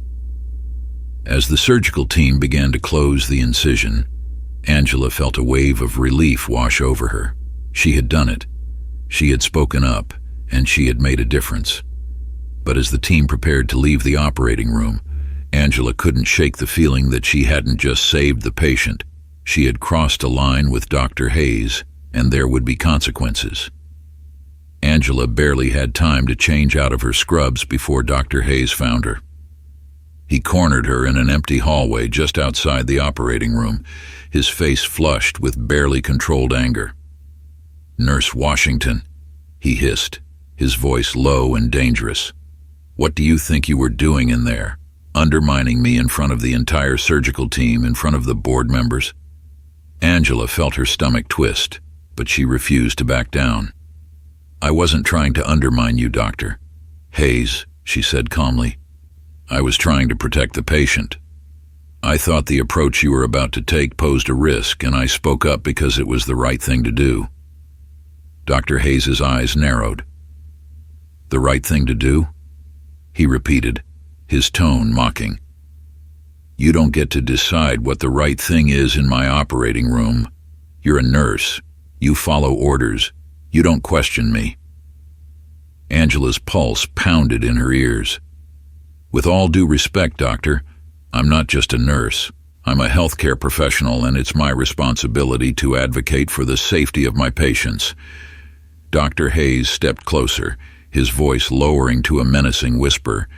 As the surgical team began to close the incision, Angela felt a wave of relief wash over her. She had done it. She had spoken up, and she had made a difference. But as the team prepared to leave the operating room, Angela couldn't shake the feeling that she hadn't just saved the patient. She had crossed a line with Dr. Hayes, and there would be consequences. Angela barely had time to change out of her scrubs before Dr. Hayes found her. He cornered her in an empty hallway just outside the operating room, his face flushed with barely controlled anger. "Nurse Washington," he hissed, his voice low and dangerous. "What do you think you were doing in there, undermining me in front of the entire surgical team, in front of the board members?" Angela felt her stomach twist, but she refused to back down. "I wasn't trying to undermine you, Dr. Hayes," she said calmly. "I was trying to protect the patient. I thought the approach you were about to take posed a risk, and I spoke up because it was the right thing to do." Dr. Hayes's eyes narrowed. "The right thing to do?" he repeated, his tone mocking. "You don't get to decide what the right thing is in my operating room. You're a nurse. You follow orders. You don't question me." Angela's pulse pounded in her ears. "With all due respect, Doctor, I'm not just a nurse. I'm a healthcare professional, and it's my responsibility to advocate for the safety of my patients." Dr. Hayes stepped closer, his voice lowering to a menacing whisper.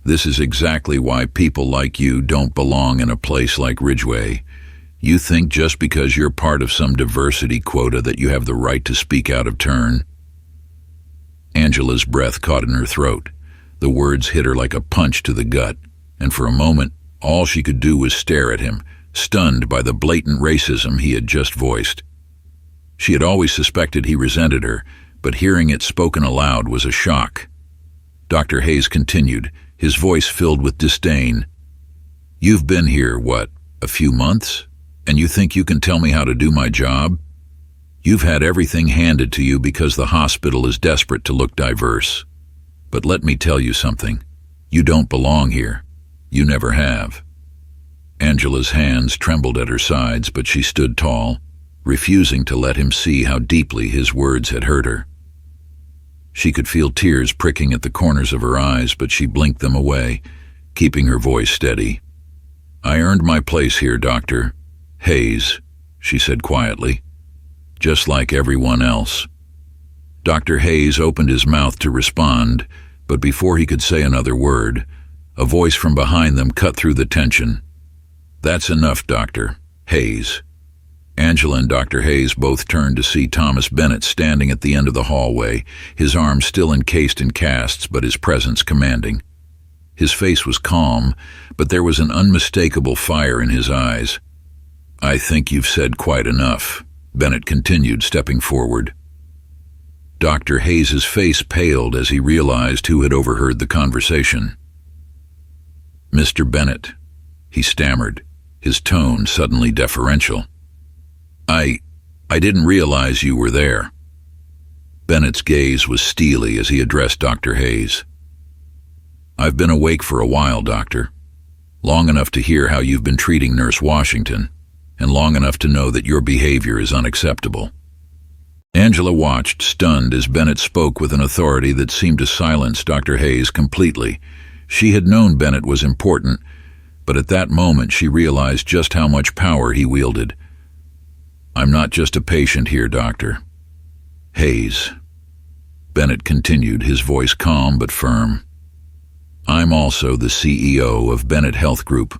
"This is exactly why people like you don't belong in a place like Ridgeway. You think just because you're part of some diversity quota that you have the right to speak out of turn?" Angela's breath caught in her throat. The words hit her like a punch to the gut, and for a moment, all she could do was stare at him, stunned by the blatant racism he had just voiced. She had always suspected he resented her, but hearing it spoken aloud was a shock. Dr. Hayes continued, his voice filled with disdain. "You've been here, what, a few months? And you think you can tell me how to do my job? You've had everything handed to you because the hospital is desperate to look diverse. But let me tell you something. You don't belong here. You never have." Angela's hands trembled at her sides, but she stood tall, refusing to let him see how deeply his words had hurt her. She could feel tears pricking at the corners of her eyes, but she blinked them away, keeping her voice steady. "I earned my place here, Dr. Hayes," she said quietly, "just like everyone else." Dr. Hayes opened his mouth to respond, but before he could say another word, a voice from behind them cut through the tension. "That's enough, Dr. Hayes." Angela and Dr. Hayes both turned to see Thomas Bennett standing at the end of the hallway, his arms still encased in casts, but his presence commanding. His face was calm, but there was an unmistakable fire in his eyes. "I think you've said quite enough," Bennett continued, stepping forward. Dr. Hayes's face paled as he realized who had overheard the conversation. "Mr. Bennett," he stammered, his tone suddenly deferential. I didn't realize you were there." Bennett's gaze was steely as he addressed Dr. Hayes. "I've been awake for a while, Doctor. Long enough to hear how you've been treating Nurse Washington, and long enough to know that your behavior is unacceptable." Angela watched, stunned, as Bennett spoke with an authority that seemed to silence Dr. Hayes completely. She had known Bennett was important, but at that moment she realized just how much power he wielded. "I'm not just a patient here, Dr. Hayes," Bennett continued, his voice calm but firm. "I'm also the CEO of Bennett Health Group,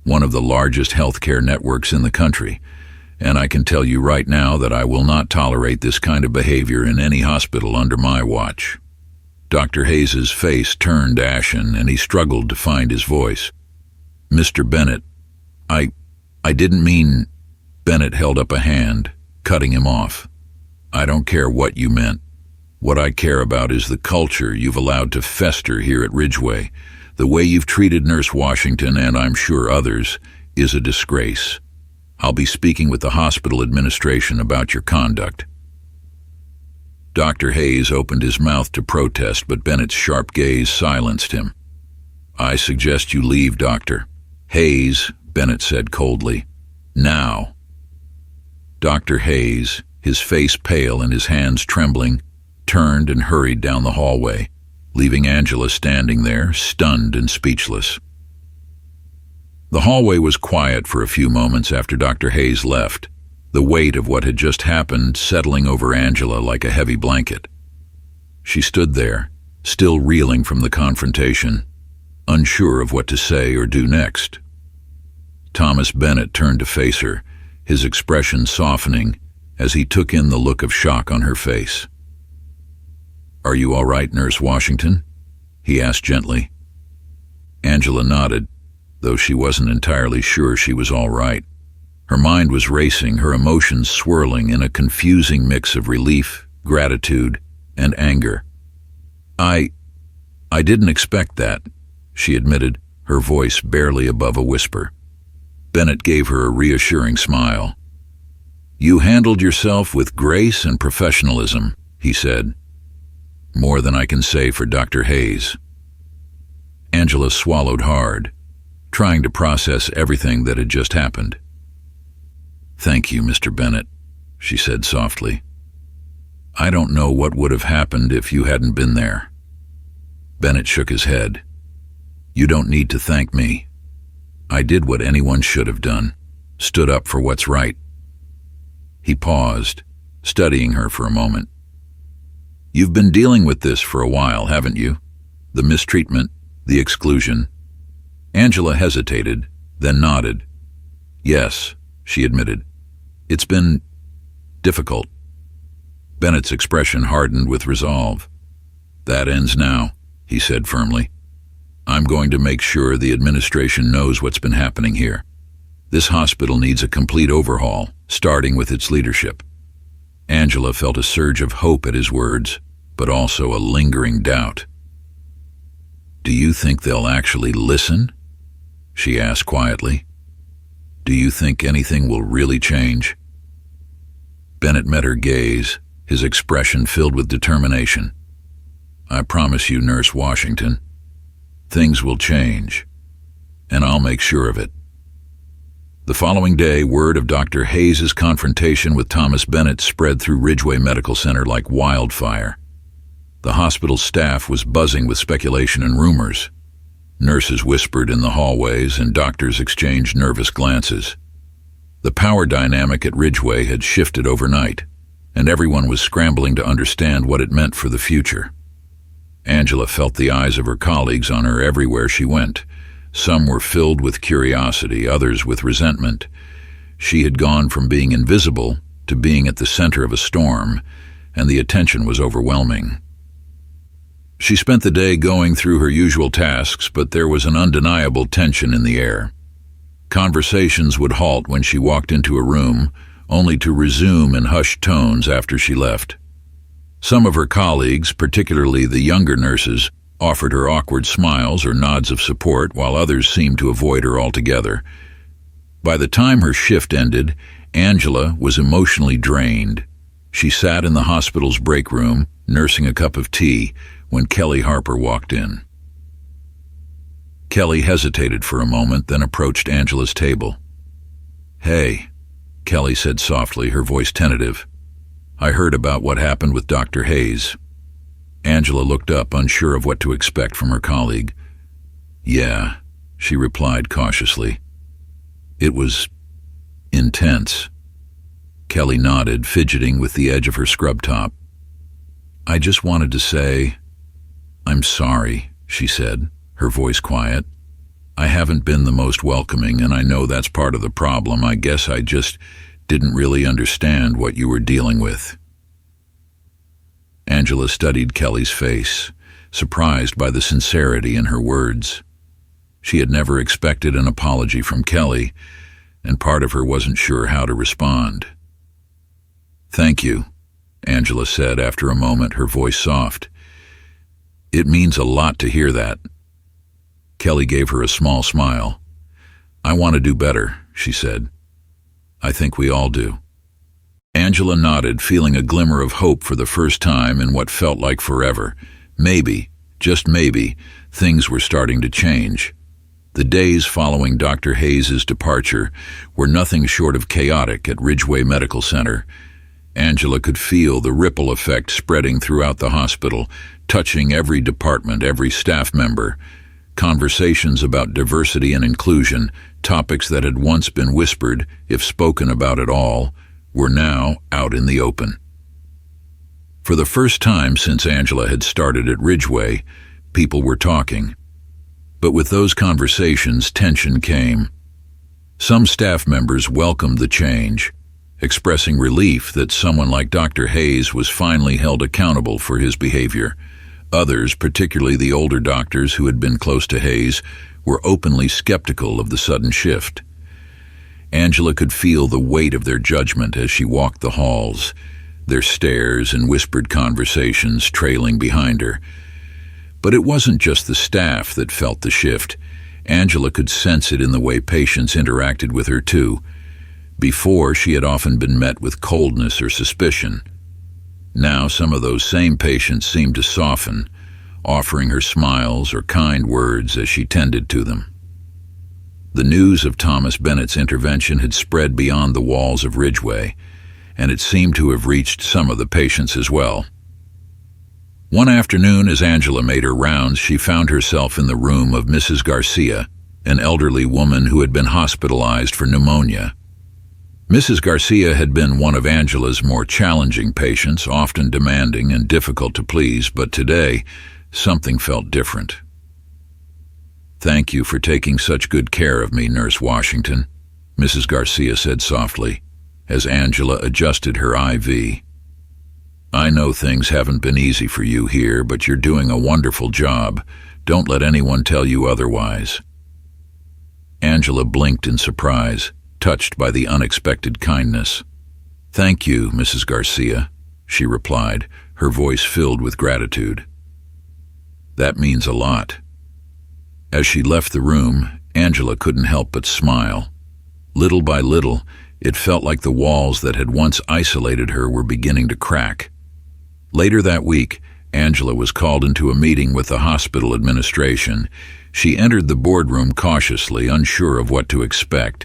one of the largest healthcare networks in the country, and I can tell you right now that I will not tolerate this kind of behavior in any hospital under my watch." Dr. Hayes's face turned ashen, and he struggled to find his voice. "Mr. Bennett, I didn't mean—" Bennett held up a hand, cutting him off. "I don't care what you meant. What I care about is the culture you've allowed to fester here at Ridgeway. The way you've treated Nurse Washington, and I'm sure others, is a disgrace. I'll be speaking with the hospital administration about your conduct." Dr. Hayes opened his mouth to protest, but Bennett's sharp gaze silenced him. "I suggest you leave, Doctor." "Hayes," Bennett said coldly. "Now." Dr. Hayes, his face pale and his hands trembling, turned and hurried down the hallway, leaving Angela standing there, stunned and speechless. The hallway was quiet for a few moments after Dr. Hayes left, the weight of what had just happened settling over Angela like a heavy blanket. She stood there, still reeling from the confrontation, unsure of what to say or do next. Thomas Bennett turned to face her, his expression softening as he took in the look of shock on her face. "Are you all right, Nurse Washington?" he asked gently. Angela nodded, though she wasn't entirely sure she was all right. Her mind was racing, her emotions swirling in a confusing mix of relief, gratitude, and anger. I didn't expect that," she admitted, her voice barely above a whisper. Bennett gave her a reassuring smile. "You handled yourself with grace and professionalism," he said. "More than I can say for Dr. Hayes." Angela swallowed hard, trying to process everything that had just happened. "Thank you, Mr. Bennett," she said softly. "I don't know what would have happened if you hadn't been there." Bennett shook his head. "You don't need to thank me. I did what anyone should have done, stood up for what's right." He paused, studying her for a moment. "You've been dealing with this for a while, haven't you? The mistreatment, the exclusion." Angela hesitated, then nodded. "Yes," she admitted. "It's been difficult." Bennett's expression hardened with resolve. "That ends now," he said firmly. "I'm going to make sure the administration knows what's been happening here. This hospital needs a complete overhaul, starting with its leadership." Angela felt a surge of hope at his words, but also a lingering doubt. "Do you think they'll actually listen?" she asked quietly. "Do you think anything will really change?" Bennett met her gaze, his expression filled with determination. "I promise you, Nurse Washington, things will change, and I'll make sure of it." The following day, word of Dr. Hayes's confrontation with Thomas Bennett spread through Ridgeway Medical Center like wildfire. The hospital's staff was buzzing with speculation and rumors. Nurses whispered in the hallways, and doctors exchanged nervous glances. The power dynamic at Ridgeway had shifted overnight, and everyone was scrambling to understand what it meant for the future. Angela felt the eyes of her colleagues on her everywhere she went. Some were filled with curiosity, others with resentment. She had gone from being invisible to being at the center of a storm, and the attention was overwhelming. She spent the day going through her usual tasks, but there was an undeniable tension in the air. Conversations would halt when she walked into a room, only to resume in hushed tones after she left. Some of her colleagues, particularly the younger nurses, offered her awkward smiles or nods of support, while others seemed to avoid her altogether. By the time her shift ended, Angela was emotionally drained. She sat in the hospital's break room, nursing a cup of tea, when Kelly Harper walked in. Kelly hesitated for a moment, then approached Angela's table. "Hey," Kelly said softly, her voice tentative. "I heard about what happened with Dr. Hayes." Angela looked up, unsure of what to expect from her colleague. "Yeah," she replied cautiously. "It was intense." Kelly nodded, fidgeting with the edge of her scrub top. "I just wanted to say, I'm sorry," she said, her voice quiet. "I haven't been the most welcoming, and I know that's part of the problem. I guess I just didn't really understand what you were dealing with." Angela studied Kelly's face, surprised by the sincerity in her words. She had never expected an apology from Kelly, and part of her wasn't sure how to respond. "Thank you," Angela said after a moment, her voice soft. "It means a lot to hear that." Kelly gave her a small smile. "I want to do better," she said. "I think we all do." Angela nodded, feeling a glimmer of hope for the first time in what felt like forever. Maybe, just maybe, things were starting to change. The days following Dr. Hayes' departure were nothing short of chaotic at Ridgeway Medical Center. Angela could feel the ripple effect spreading throughout the hospital, touching every department, every staff member. Conversations about diversity and inclusion, topics that had once been whispered, if spoken about at all, were now out in the open. For the first time since Angela had started at Ridgeway, people were talking. But with those conversations, tension came. Some staff members welcomed the change, expressing relief that someone like Dr. Hayes was finally held accountable for his behavior. Others, particularly the older doctors who had been close to Hayes, were openly skeptical of the sudden shift. Angela could feel the weight of their judgment as she walked the halls, their stares and whispered conversations trailing behind her. But it wasn't just the staff that felt the shift. Angela could sense it in the way patients interacted with her too. Before, she had often been met with coldness or suspicion. Now some of those same patients seemed to soften, offering her smiles or kind words as she tended to them. The news of Thomas Bennett's intervention had spread beyond the walls of Ridgeway, and it seemed to have reached some of the patients as well. One afternoon, as Angela made her rounds, she found herself in the room of Mrs. Garcia, an elderly woman who had been hospitalized for pneumonia. Mrs. Garcia had been one of Angela's more challenging patients, often demanding and difficult to please, but today, something felt different. "Thank you for taking such good care of me, Nurse Washington," Mrs. Garcia said softly, as Angela adjusted her IV. "I know things haven't been easy for you here, but you're doing a wonderful job. Don't let anyone tell you otherwise." Angela blinked in surprise, touched by the unexpected kindness. "Thank you, Mrs. Garcia," she replied, her voice filled with gratitude. "That means a lot." As she left the room, Angela couldn't help but smile. Little by little, it felt like the walls that had once isolated her were beginning to crack. Later that week, Angela was called into a meeting with the hospital administration. She entered the boardroom cautiously, unsure of what to expect.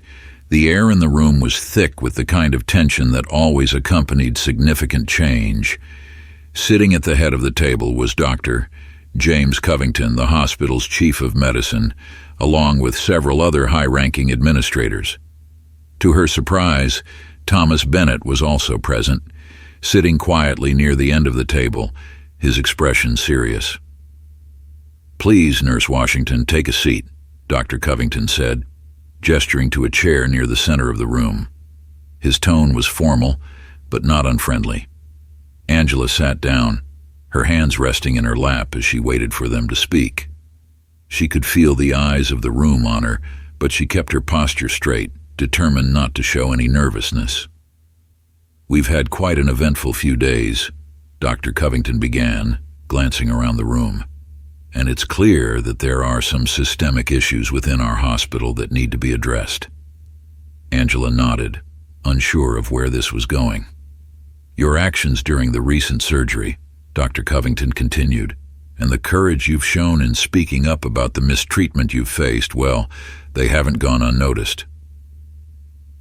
The air in the room was thick with the kind of tension that always accompanied significant change. Sitting at the head of the table was Dr. James Covington, the hospital's chief of medicine, along with several other high-ranking administrators. To her surprise, Thomas Bennett was also present, sitting quietly near the end of the table, his expression serious. "Please, Nurse Washington, take a seat," Dr. Covington said, gesturing to a chair near the center of the room. His tone was formal, but not unfriendly. Angela sat down, her hands resting in her lap as she waited for them to speak. She could feel the eyes of the room on her, but she kept her posture straight, determined not to show any nervousness. "We've had quite an eventful few days," Dr. Covington began, glancing around the room. "And it's clear that there are some systemic issues within our hospital that need to be addressed." Angela nodded, unsure of where this was going. "Your actions during the recent surgery," Dr. Covington continued, "and the courage you've shown in speaking up about the mistreatment you've faced, well, they haven't gone unnoticed.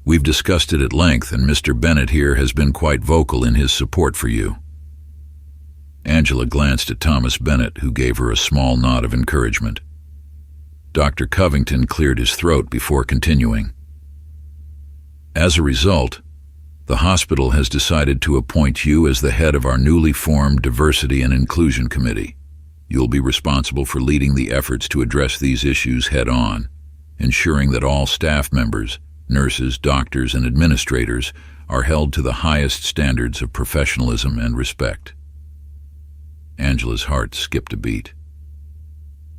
We've discussed it at length, and Mr. Bennett here has been quite vocal in his support for you." Angela glanced at Thomas Bennett, who gave her a small nod of encouragement. Dr. Covington cleared his throat before continuing. "As a result, the hospital has decided to appoint you as the head of our newly formed Diversity and Inclusion Committee. You'll be responsible for leading the efforts to address these issues head-on, ensuring that all staff members, nurses, doctors, and administrators are held to the highest standards of professionalism and respect." Angela's heart skipped a beat.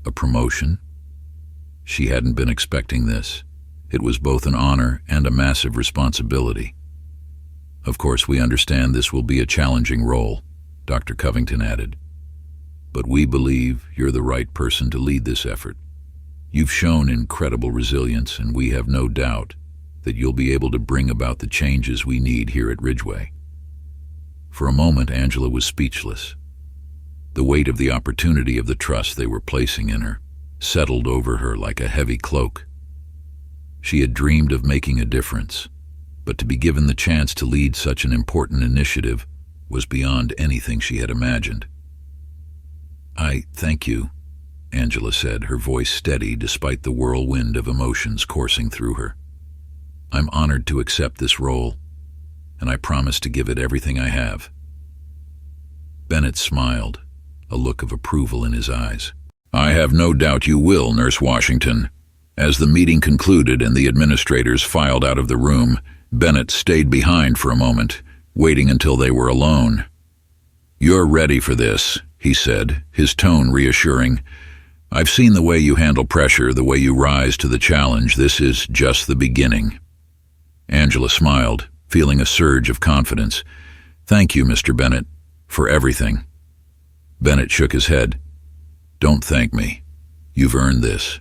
A promotion? She hadn't been expecting this. It was both an honor and a massive responsibility. Of course, we understand this will be a challenging role, Dr. Covington added. But we believe you're the right person to lead this effort. You've shown incredible resilience, and we have no doubt that you'll be able to bring about the changes we need here at Ridgeway. For a moment, Angela was speechless. The weight of the opportunity of the trust they were placing in her settled over her like a heavy cloak. She had dreamed of making a difference, but to be given the chance to lead such an important initiative was beyond anything she had imagined. "I thank you," Angela said, her voice steady despite the whirlwind of emotions coursing through her. "I'm honored to accept this role, and I promise to give it everything I have." Bennett smiled, a look of approval in his eyes. "I have no doubt you will, Nurse Washington." As the meeting concluded and the administrators filed out of the room, Bennett stayed behind for a moment, waiting until they were alone. "You're ready for this," he said, his tone reassuring. "I've seen the way you handle pressure, the way you rise to the challenge. This is just the beginning." Angela smiled, feeling a surge of confidence. "Thank you, Mr. Bennett, for everything." Bennett shook his head. "Don't thank me. You've earned this.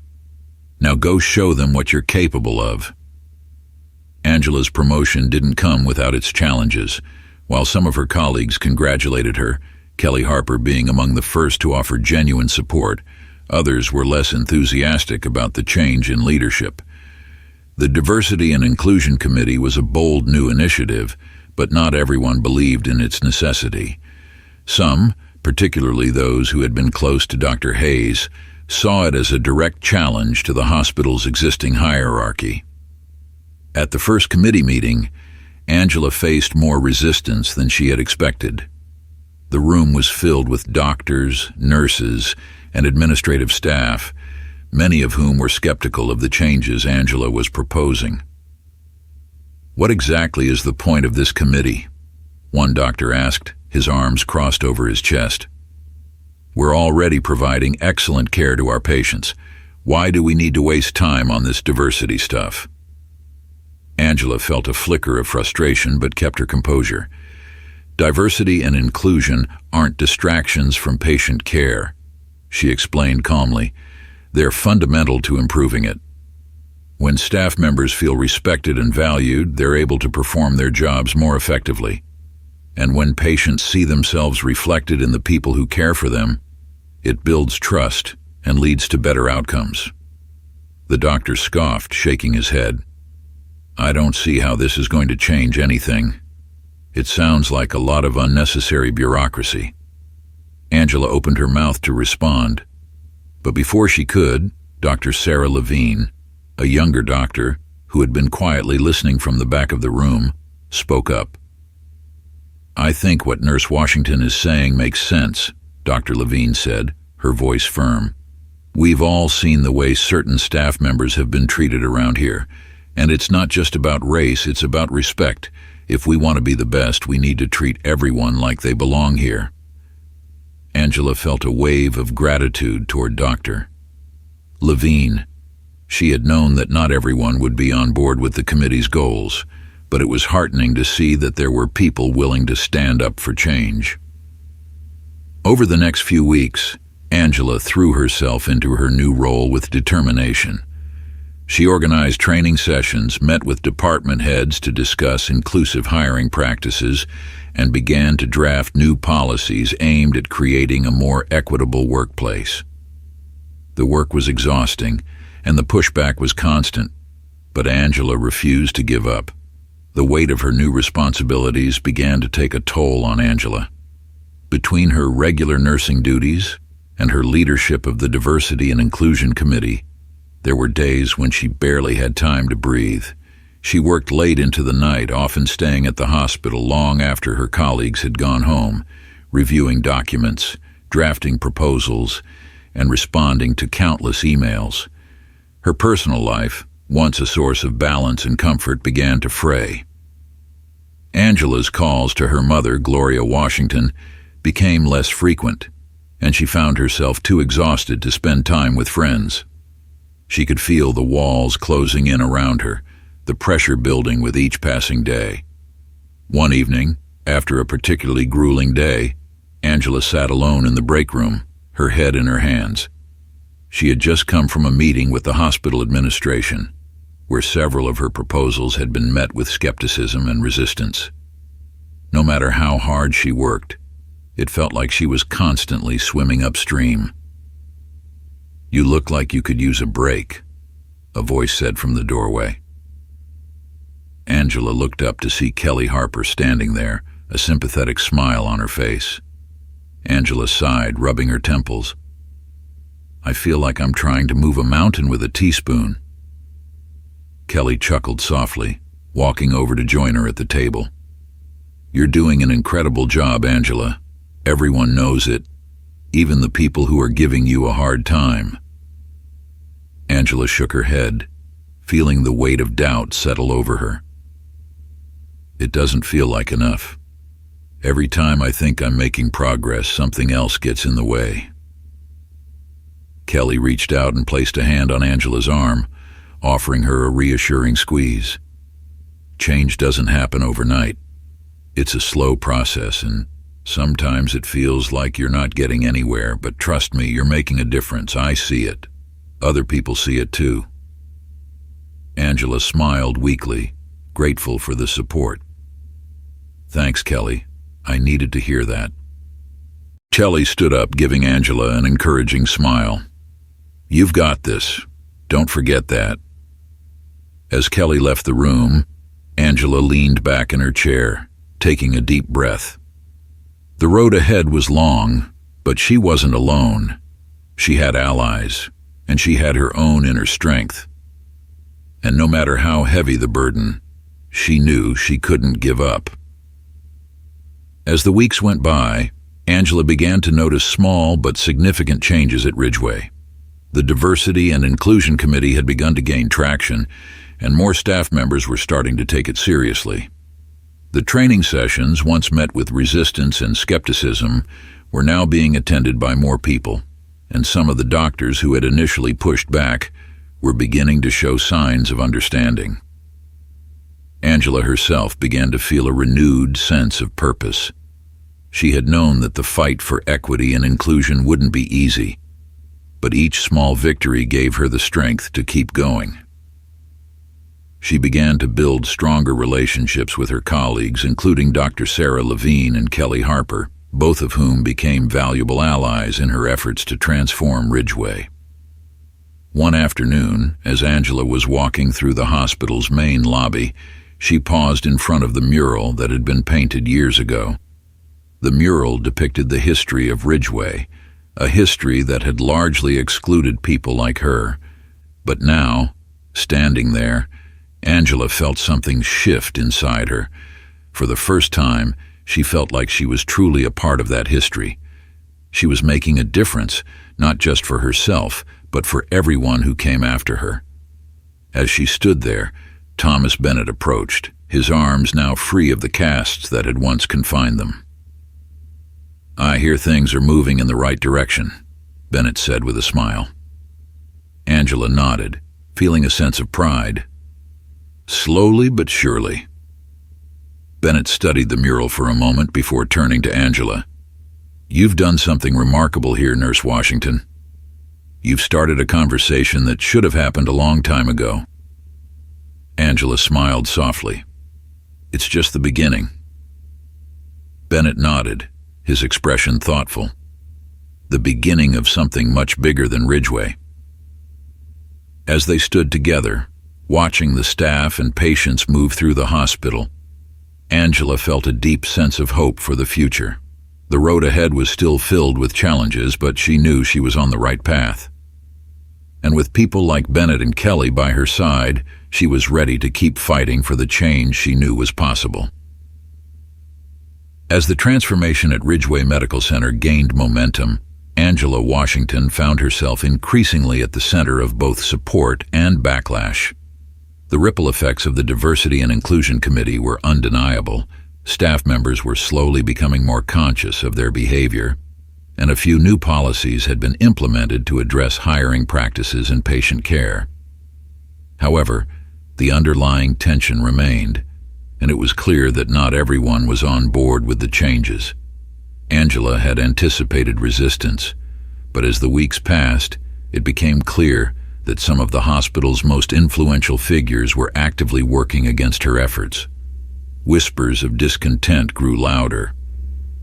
Now go show them what you're capable of." Angela's promotion didn't come without its challenges. While some of her colleagues congratulated her, Kelly Harper being among the first to offer genuine support, others were less enthusiastic about the change in leadership. The Diversity and Inclusion Committee was a bold new initiative, but not everyone believed in its necessity. Some, particularly those who had been close to Dr. Hayes, saw it as a direct challenge to the hospital's existing hierarchy. At the first committee meeting, Angela faced more resistance than she had expected. The room was filled with doctors, nurses, and administrative staff, many of whom were skeptical of the changes Angela was proposing. "What exactly is the point of this committee?" one doctor asked, his arms crossed over his chest. "We're already providing excellent care to our patients. Why do we need to waste time on this diversity stuff?" Angela felt a flicker of frustration but kept her composure. "Diversity and inclusion aren't distractions from patient care," she explained calmly. "They're fundamental to improving it. When staff members feel respected and valued, they're able to perform their jobs more effectively. And when patients see themselves reflected in the people who care for them, it builds trust and leads to better outcomes." The doctor scoffed, shaking his head. "I don't see how this is going to change anything. It sounds like a lot of unnecessary bureaucracy." Angela opened her mouth to respond, but before she could, Dr. Sarah Levine, a younger doctor who had been quietly listening from the back of the room, spoke up. "I think what Nurse Washington is saying makes sense," Dr. Levine said, her voice firm. "We've all seen the way certain staff members have been treated around here, and it's not just about race, it's about respect. If we want to be the best, we need to treat everyone like they belong here." Angela felt a wave of gratitude toward Dr. Levine. She had known that not everyone would be on board with the committee's goals, but it was heartening to see that there were people willing to stand up for change. Over the next few weeks, Angela threw herself into her new role with determination. She organized training sessions, met with department heads to discuss inclusive hiring practices, and began to draft new policies aimed at creating a more equitable workplace. The work was exhausting, and the pushback was constant, but Angela refused to give up. The weight of her new responsibilities began to take a toll on Angela. Between her regular nursing duties and her leadership of the Diversity and Inclusion Committee, there were days when she barely had time to breathe. She worked late into the night, often staying at the hospital long after her colleagues had gone home, reviewing documents, drafting proposals, and responding to countless emails. Her personal life, once a source of balance and comfort, began to fray. Angela's calls to her mother, Gloria Washington, became less frequent, and she found herself too exhausted to spend time with friends. She could feel the walls closing in around her, the pressure building with each passing day. One evening, after a particularly grueling day, Angela sat alone in the break room, her head in her hands. She had just come from a meeting with the hospital administration, where several of her proposals had been met with skepticism and resistance. No matter how hard she worked, it felt like she was constantly swimming upstream. "You look like you could use a break," a voice said from the doorway. Angela looked up to see Kelly Harper standing there, a sympathetic smile on her face. Angela sighed, rubbing her temples. "I feel like I'm trying to move a mountain with a teaspoon." Kelly chuckled softly, walking over to join her at the table. "You're doing an incredible job, Angela. Everyone knows it, even the people who are giving you a hard time." Angela shook her head, feeling the weight of doubt settle over her. "It doesn't feel like enough. Every time I think I'm making progress, something else gets in the way." Kelly reached out and placed a hand on Angela's arm, offering her a reassuring squeeze. "Change doesn't happen overnight. It's a slow process, and sometimes it feels like you're not getting anywhere, but trust me, you're making a difference. I see it. Other people see it too." Angela smiled weakly, grateful for the support. "Thanks, Kelly. I needed to hear that." Kelly stood up, giving Angela an encouraging smile. "You've got this. Don't forget that." As Kelly left the room, Angela leaned back in her chair, taking a deep breath. The road ahead was long, but she wasn't alone. She had allies, and she had her own inner strength. And no matter how heavy the burden, she knew she couldn't give up. As the weeks went by, Angela began to notice small but significant changes at Ridgeway. The Diversity and Inclusion Committee had begun to gain traction, and more staff members were starting to take it seriously. The training sessions, once met with resistance and skepticism, were now being attended by more people, and some of the doctors who had initially pushed back were beginning to show signs of understanding. Angela herself began to feel a renewed sense of purpose. She had known that the fight for equity and inclusion wouldn't be easy, but each small victory gave her the strength to keep going. She began to build stronger relationships with her colleagues, including Dr. Sarah Levine and Kelly Harper, both of whom became valuable allies in her efforts to transform Ridgeway. One afternoon, as Angela was walking through the hospital's main lobby, she paused in front of the mural that had been painted years ago. The mural depicted the history of Ridgeway, a history that had largely excluded people like her. But now, standing there, Angela felt something shift inside her. For the first time, she felt like she was truly a part of that history. She was making a difference, not just for herself, but for everyone who came after her. As she stood there, Thomas Bennett approached, his arms now free of the casts that had once confined them. "I hear things are moving in the right direction," Bennett said with a smile. Angela nodded, feeling a sense of pride. "Slowly but surely." Bennett studied the mural for a moment before turning to Angela. "You've done something remarkable here, Nurse Washington. You've started a conversation that should have happened a long time ago." Angela smiled softly. "It's just the beginning." Bennett nodded, his expression thoughtful. The beginning of something much bigger than Ridgeway. As they stood together, watching the staff and patients move through the hospital, Angela felt a deep sense of hope for the future. The road ahead was still filled with challenges, but she knew she was on the right path. And with people like Bennett and Kelly by her side, she was ready to keep fighting for the change she knew was possible. As the transformation at Ridgeway Medical Center gained momentum, Angela Washington found herself increasingly at the center of both support and backlash. The ripple effects of the Diversity and Inclusion Committee were undeniable. Staff members were slowly becoming more conscious of their behavior. and a few new policies had been implemented to address hiring practices and patient care. However, the underlying tension remained, and it was clear that not everyone was on board with the changes. Angela had anticipated resistance, but as the weeks passed, it became clear that some of the hospital's most influential figures were actively working against her efforts. Whispers of discontent grew louder.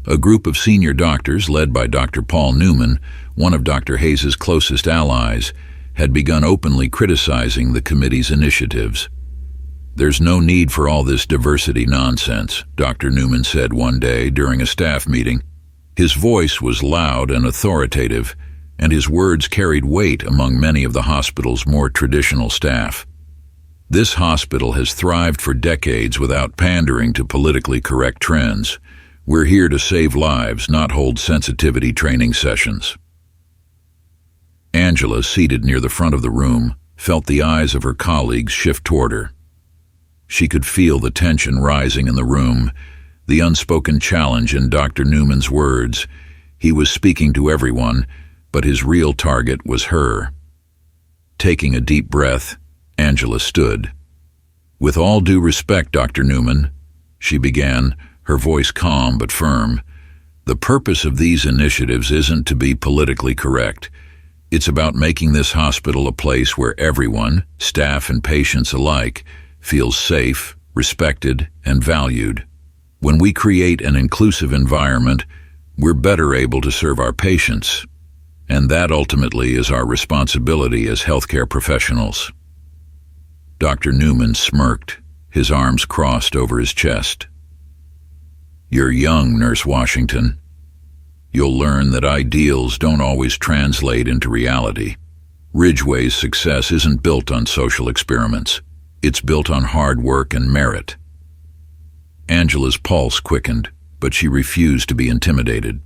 A group of senior doctors, led by Dr. Paul Newman, one of Dr. Hayes's closest allies, had begun openly criticizing the committee's initiatives. "There's no need for all this diversity nonsense," Dr. Newman said one day during a staff meeting. His voice was loud and authoritative, and his words carried weight among many of the hospital's more traditional staff. "This hospital has thrived for decades without pandering to politically correct trends. We're here to save lives, not hold sensitivity training sessions." Angela, seated near the front of the room, felt the eyes of her colleagues shift toward her. She could feel the tension rising in the room, the unspoken challenge in Dr. Newman's words. He was speaking to everyone, but his real target was her. Taking a deep breath, Angela stood. "With all due respect, Dr. Newman," she began, her voice calm but firm, "the purpose of these initiatives isn't to be politically correct. It's about making this hospital a place where everyone, staff and patients alike, feels safe, respected, and valued. When we create an inclusive environment, we're better able to serve our patients, and that ultimately is our responsibility as healthcare professionals." Dr. Newman smirked, his arms crossed over his chest. "You're young, Nurse Washington. You'll learn that ideals don't always translate into reality. Ridgeway's success isn't built on social experiments. It's built on hard work and merit." Angela's pulse quickened, but she refused to be intimidated.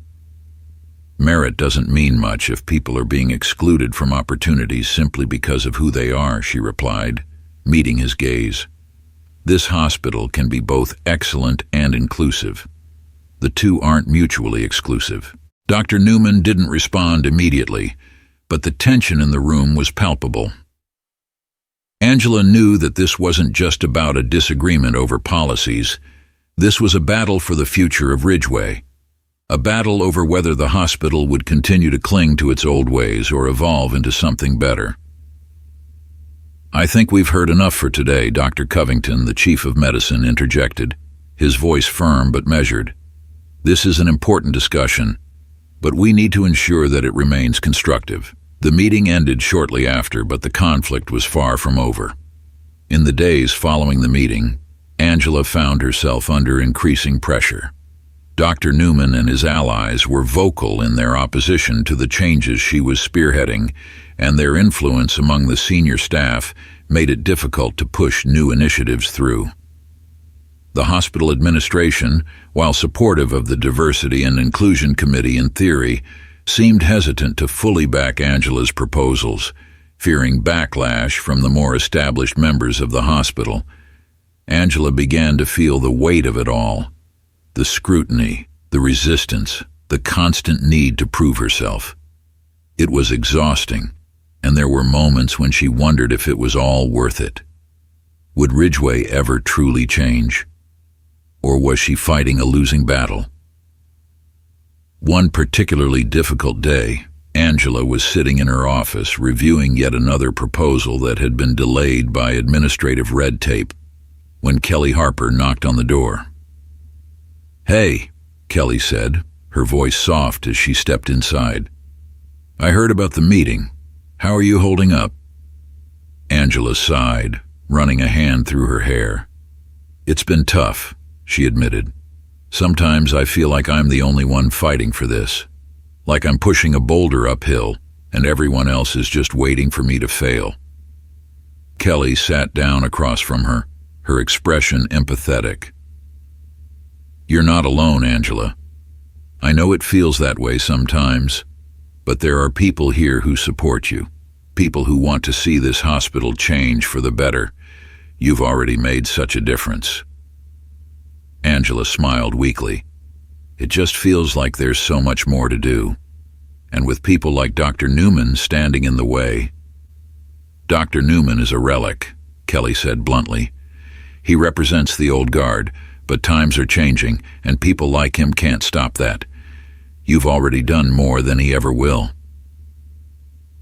"Merit doesn't mean much if people are being excluded from opportunities simply because of who they are," she replied, meeting his gaze. "This hospital can be both excellent and inclusive. The two aren't mutually exclusive." Dr. Newman didn't respond immediately, but the tension in the room was palpable. Angela knew that this wasn't just about a disagreement over policies. This was a battle for the future of Ridgeway, a battle over whether the hospital would continue to cling to its old ways or evolve into something better. "I think we've heard enough for today," Dr. Covington, the chief of medicine, interjected, his voice firm but measured. "This is an important discussion, but we need to ensure that it remains constructive." The meeting ended shortly after, but the conflict was far from over. In the days following the meeting, Angela found herself under increasing pressure. Dr. Newman and his allies were vocal in their opposition to the changes she was spearheading, and their influence among the senior staff made it difficult to push new initiatives through. The hospital administration, while supportive of the Diversity and Inclusion Committee in theory, seemed hesitant to fully back Angela's proposals, fearing backlash from the more established members of the hospital. Angela began to feel the weight of it all, the scrutiny, the resistance, the constant need to prove herself. It was exhausting, and there were moments when she wondered if it was all worth it. Would Ridgeway ever truly change? Or was she fighting a losing battle? One particularly difficult day, Angela was sitting in her office reviewing yet another proposal that had been delayed by administrative red tape when Kelly Harper knocked on the door. "Hey," Kelly said, her voice soft as she stepped inside. "I heard about the meeting. How are you holding up?" Angela sighed, running a hand through her hair. "It's been tough," she admitted. "Sometimes I feel like I'm the only one fighting for this, like I'm pushing a boulder uphill and everyone else is just waiting for me to fail." Kelly sat down across from her, her expression empathetic. "You're not alone, Angela. I know it feels that way sometimes, but there are people here who support you, people who want to see this hospital change for the better. You've already made such a difference." Angela smiled weakly. "It just feels like there's so much more to do." and with people like Dr. Newman standing in the way. Dr. Newman is a relic, Kelly said bluntly. He represents the old guard, but times are changing, and people like him can't stop that. You've already done more than he ever will.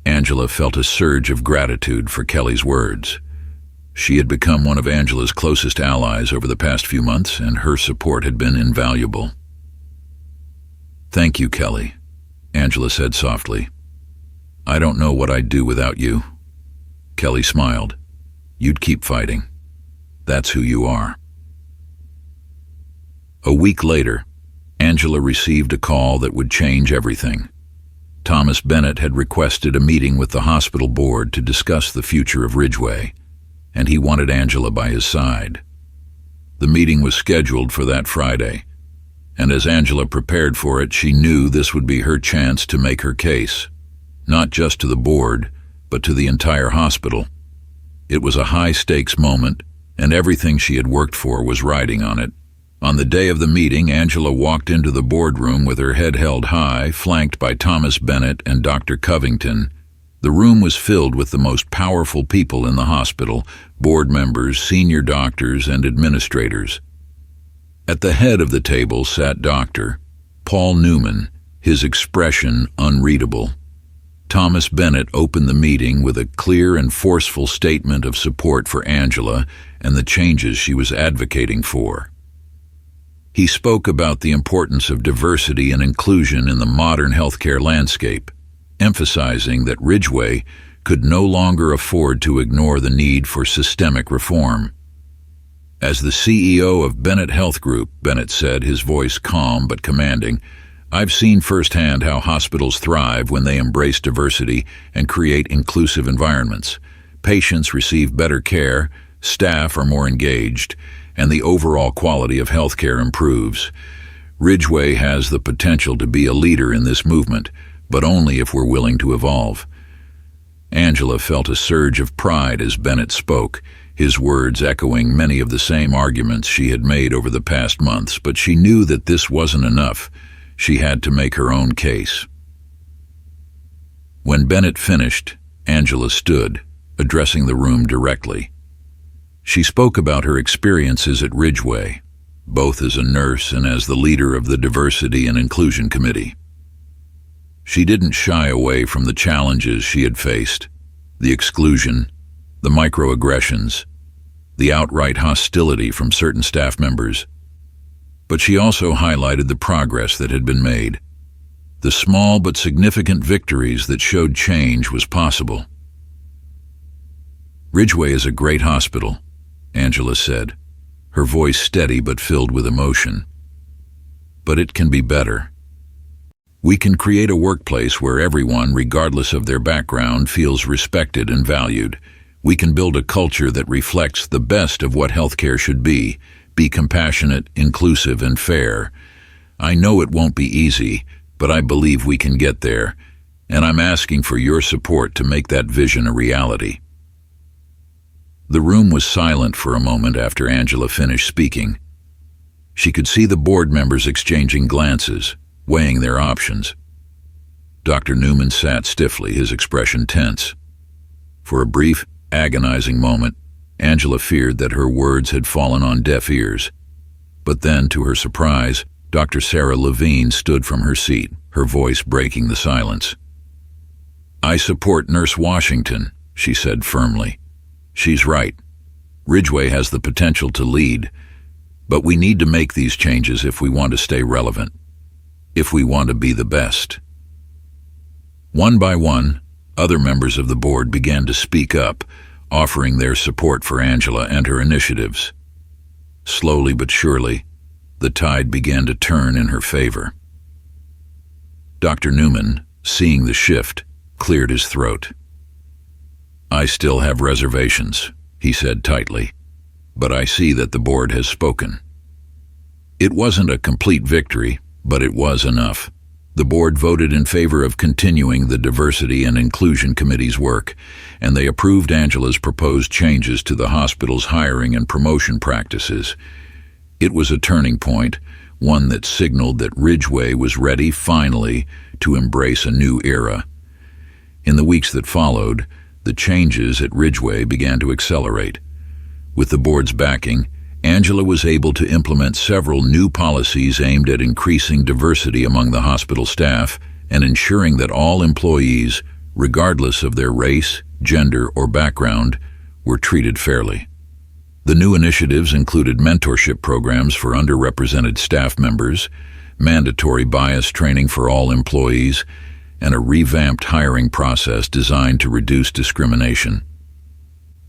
Angela felt a surge of gratitude for Kelly's words. She had become one of Angela's closest allies over the past few months, and her support had been invaluable. "Thank you, Kelly," Angela said softly. "I don't know what I'd do without you." Kelly smiled. "You'd keep fighting. That's who you are." A week later, Angela received a call that would change everything. Thomas Bennett had requested a meeting with the hospital board to discuss the future of Ridgeway, and he wanted Angela by his side. The meeting was scheduled for that Friday, and as Angela prepared for it, she knew this would be her chance to make her case, not just to the board, but to the entire hospital. It was a high-stakes moment, and everything she had worked for was riding on it. On the day of the meeting, Angela walked into the boardroom with her head held high, flanked by Thomas Bennett and Dr. Covington. The room was filled with the most powerful people in the hospital, board members, senior doctors, and administrators. At the head of the table sat Dr. Paul Newman, his expression unreadable. Thomas Bennett opened the meeting with a clear and forceful statement of support for Angela and the changes she was advocating for. He spoke about the importance of diversity and inclusion in the modern healthcare landscape, emphasizing that Ridgeway could no longer afford to ignore the need for systemic reform. "As the CEO of Bennett Health Group," Bennett said, his voice calm but commanding, "I've seen firsthand how hospitals thrive when they embrace diversity and create inclusive environments. Patients receive better care, staff are more engaged, and the overall quality of healthcare improves. Ridgeway has the potential to be a leader in this movement, but only if we're willing to evolve." Angela felt a surge of pride as Bennett spoke, his words echoing many of the same arguments she had made over the past months, but she knew that this wasn't enough. She had to make her own case. When Bennett finished, Angela stood, addressing the room directly. She spoke about her experiences at Ridgeway, both as a nurse and as the leader of the Diversity and Inclusion Committee. She didn't shy away from the challenges she had faced, the exclusion, the microaggressions, the outright hostility from certain staff members. But she also highlighted the progress that had been made, the small but significant victories that showed change was possible. "Ridgeway is a great hospital," Angela said, her voice steady but filled with emotion. "But it can be better. We can create a workplace where everyone, regardless of their background, feels respected and valued. We can build a culture that reflects the best of what healthcare should be compassionate, inclusive, and fair. I know it won't be easy, but I believe we can get there, and I'm asking for your support to make that vision a reality." The room was silent for a moment after Angela finished speaking. She could see the board members exchanging glances, weighing their options. Dr. Newman sat stiffly, his expression tense. For a brief, agonizing moment, Angela feared that her words had fallen on deaf ears. But then, to her surprise, Dr. Sarah Levine stood from her seat, her voice breaking the silence. "I support Nurse Washington," she said firmly. "She's right. Ridgeway has the potential to lead, but we need to make these changes if we want to stay relevant, if we want to be the best." One by one, other members of the board began to speak up, offering their support for Angela and her initiatives. Slowly but surely, the tide began to turn in her favor. Dr. Newman, seeing the shift, cleared his throat. "I still have reservations," he said tightly, "but I see that the board has spoken." It wasn't a complete victory, but it was enough. The board voted in favor of continuing the Diversity and Inclusion Committee's work, and they approved Angela's proposed changes to the hospital's hiring and promotion practices. It was a turning point, one that signaled that Ridgeway was ready, finally, to embrace a new era. In the weeks that followed, the changes at Ridgeway began to accelerate. With the board's backing, Angela was able to implement several new policies aimed at increasing diversity among the hospital staff and ensuring that all employees, regardless of their race, gender, or background, were treated fairly. The new initiatives included mentorship programs for underrepresented staff members, mandatory bias training for all employees, and a revamped hiring process designed to reduce discrimination.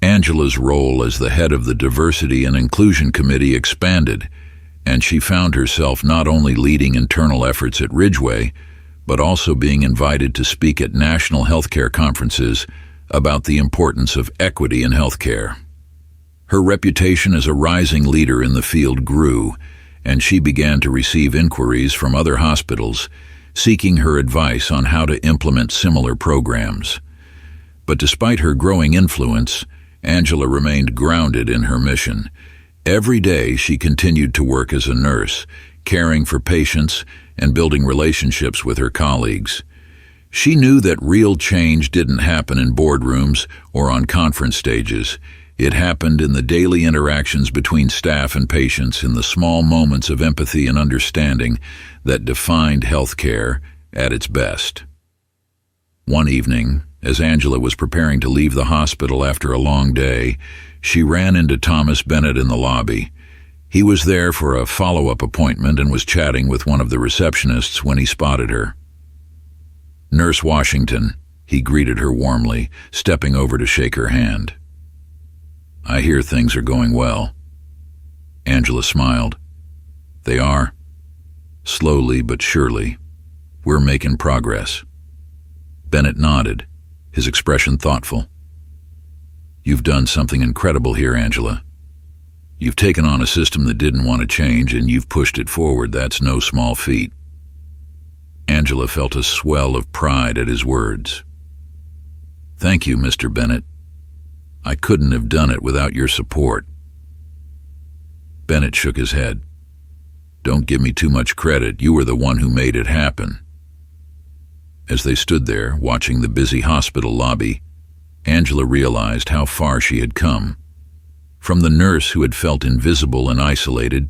Angela's role as the head of the Diversity and Inclusion Committee expanded, and she found herself not only leading internal efforts at Ridgeway, but also being invited to speak at national healthcare conferences about the importance of equity in healthcare. Her reputation as a rising leader in the field grew, and she began to receive inquiries from other hospitals seeking her advice on how to implement similar programs. But despite her growing influence, Angela remained grounded in her mission. Every day she continued to work as a nurse, caring for patients and building relationships with her colleagues. She knew that real change didn't happen in boardrooms or on conference stages. It happened in the daily interactions between staff and patients, in the small moments of empathy and understanding that defined healthcare at its best. One evening, as Angela was preparing to leave the hospital after a long day, she ran into Thomas Bennett in the lobby. He was there for a follow-up appointment and was chatting with one of the receptionists when he spotted her. "Nurse Washington," he greeted her warmly, stepping over to shake her hand. "I hear things are going well." Angela smiled. "They are. Slowly but surely. We're making progress." Bennett nodded, his expression thoughtful. "You've done something incredible here, Angela. You've taken on a system that didn't want to change, and you've pushed it forward. That's no small feat." Angela felt a swell of pride at his words. "Thank you, Mr. Bennett. I couldn't have done it without your support." Bennett shook his head. "Don't give me too much credit. You were the one who made it happen." As they stood there, watching the busy hospital lobby, Angela realized how far she had come. From the nurse who had felt invisible and isolated,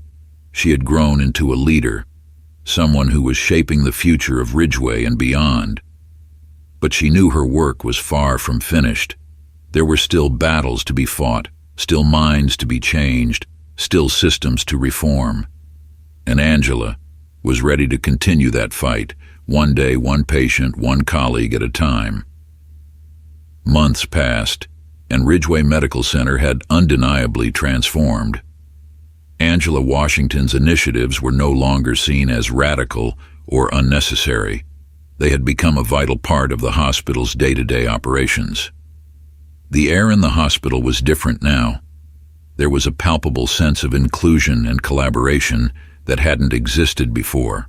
she had grown into a leader, someone who was shaping the future of Ridgeway and beyond. But she knew her work was far from finished. There were still battles to be fought, still minds to be changed, still systems to reform. And Angela was ready to continue that fight, one day, one patient, one colleague at a time. Months passed, and Ridgeway Medical Center had undeniably transformed. Angela Washington's initiatives were no longer seen as radical or unnecessary. They had become a vital part of the hospital's day-to-day operations. The air in the hospital was different now. There was a palpable sense of inclusion and collaboration that hadn't existed before.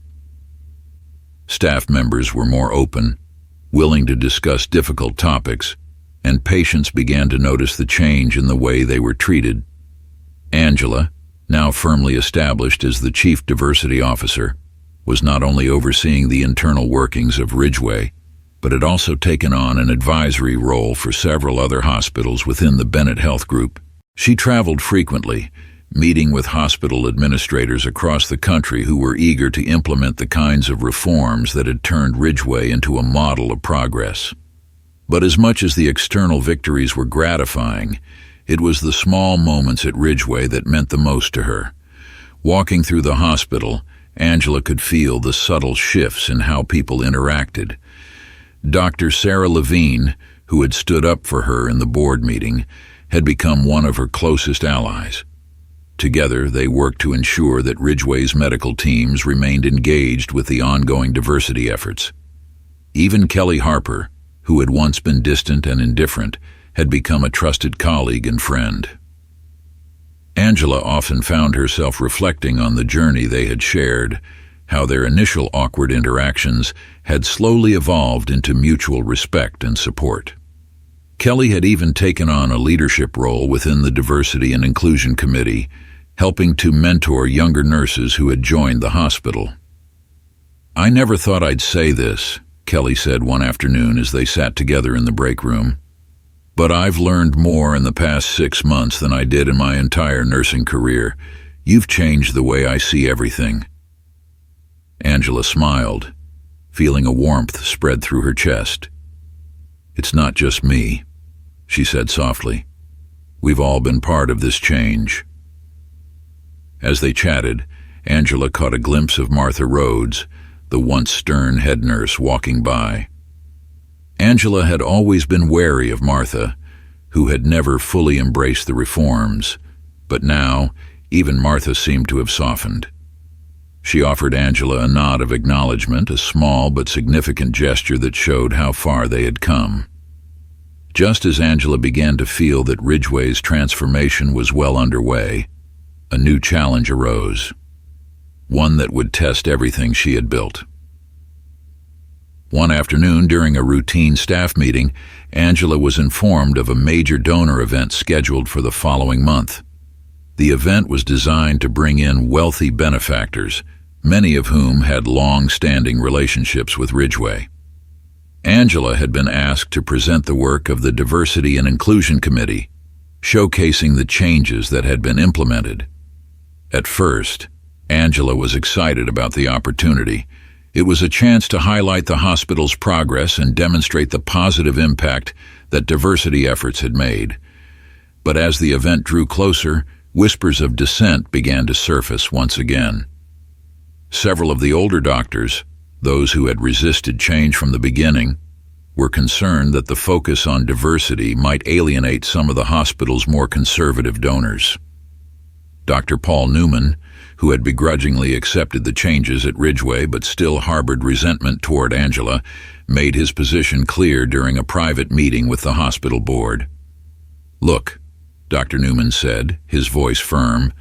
Staff members were more open, willing to discuss difficult topics, and patients began to notice the change in the way they were treated. Angela, now firmly established as the Chief Diversity Officer, was not only overseeing the internal workings of Ridgeway, but had also taken on an advisory role for several other hospitals within the Bennett Health Group. She traveled frequently, meeting with hospital administrators across the country who were eager to implement the kinds of reforms that had turned Ridgeway into a model of progress. But as much as the external victories were gratifying, it was the small moments at Ridgeway that meant the most to her. Walking through the hospital, Angela could feel the subtle shifts in how people interacted. Dr. Sarah Levine, who had stood up for her in the board meeting, had become one of her closest allies. Together, they worked to ensure that Ridgeway's medical teams remained engaged with the ongoing diversity efforts. Even Kelly Harper, who had once been distant and indifferent, had become a trusted colleague and friend. Angela often found herself reflecting on the journey they had shared, how their initial awkward interactions had slowly evolved into mutual respect and support. Kelly had even taken on a leadership role within the Diversity and Inclusion Committee, helping to mentor younger nurses who had joined the hospital. "I never thought I'd say this," Kelly said one afternoon as they sat together in the break room, "but I've learned more in the past 6 months than I did in my entire nursing career. You've changed the way I see everything." Angela smiled, feeling a warmth spread through her chest. "It's not just me," she said softly. "We've all been part of this change." As they chatted, Angela caught a glimpse of Martha Rhodes, the once stern head nurse, walking by. Angela had always been wary of Martha, who had never fully embraced the reforms, but now even Martha seemed to have softened. She offered Angela a nod of acknowledgement, a small but significant gesture that showed how far they had come. Just as Angela began to feel that Ridgeway's transformation was well underway, a new challenge arose, one that would test everything she had built. One afternoon, during a routine staff meeting, Angela was informed of a major donor event scheduled for the following month. The event was designed to bring in wealthy benefactors, many of whom had long-standing relationships with Ridgeway. Angela had been asked to present the work of the Diversity and Inclusion Committee, showcasing the changes that had been implemented. At first, Angela was excited about the opportunity. It was a chance to highlight the hospital's progress and demonstrate the positive impact that diversity efforts had made. But as the event drew closer, whispers of dissent began to surface once again. Several of the older doctors, those who had resisted change from the beginning, were concerned that the focus on diversity might alienate some of the hospital's more conservative donors. Dr. Paul Newman, who had begrudgingly accepted the changes at Ridgeway but still harbored resentment toward Angela, made his position clear during a private meeting with the hospital board. "Look," Dr. Newman said, his voice firm,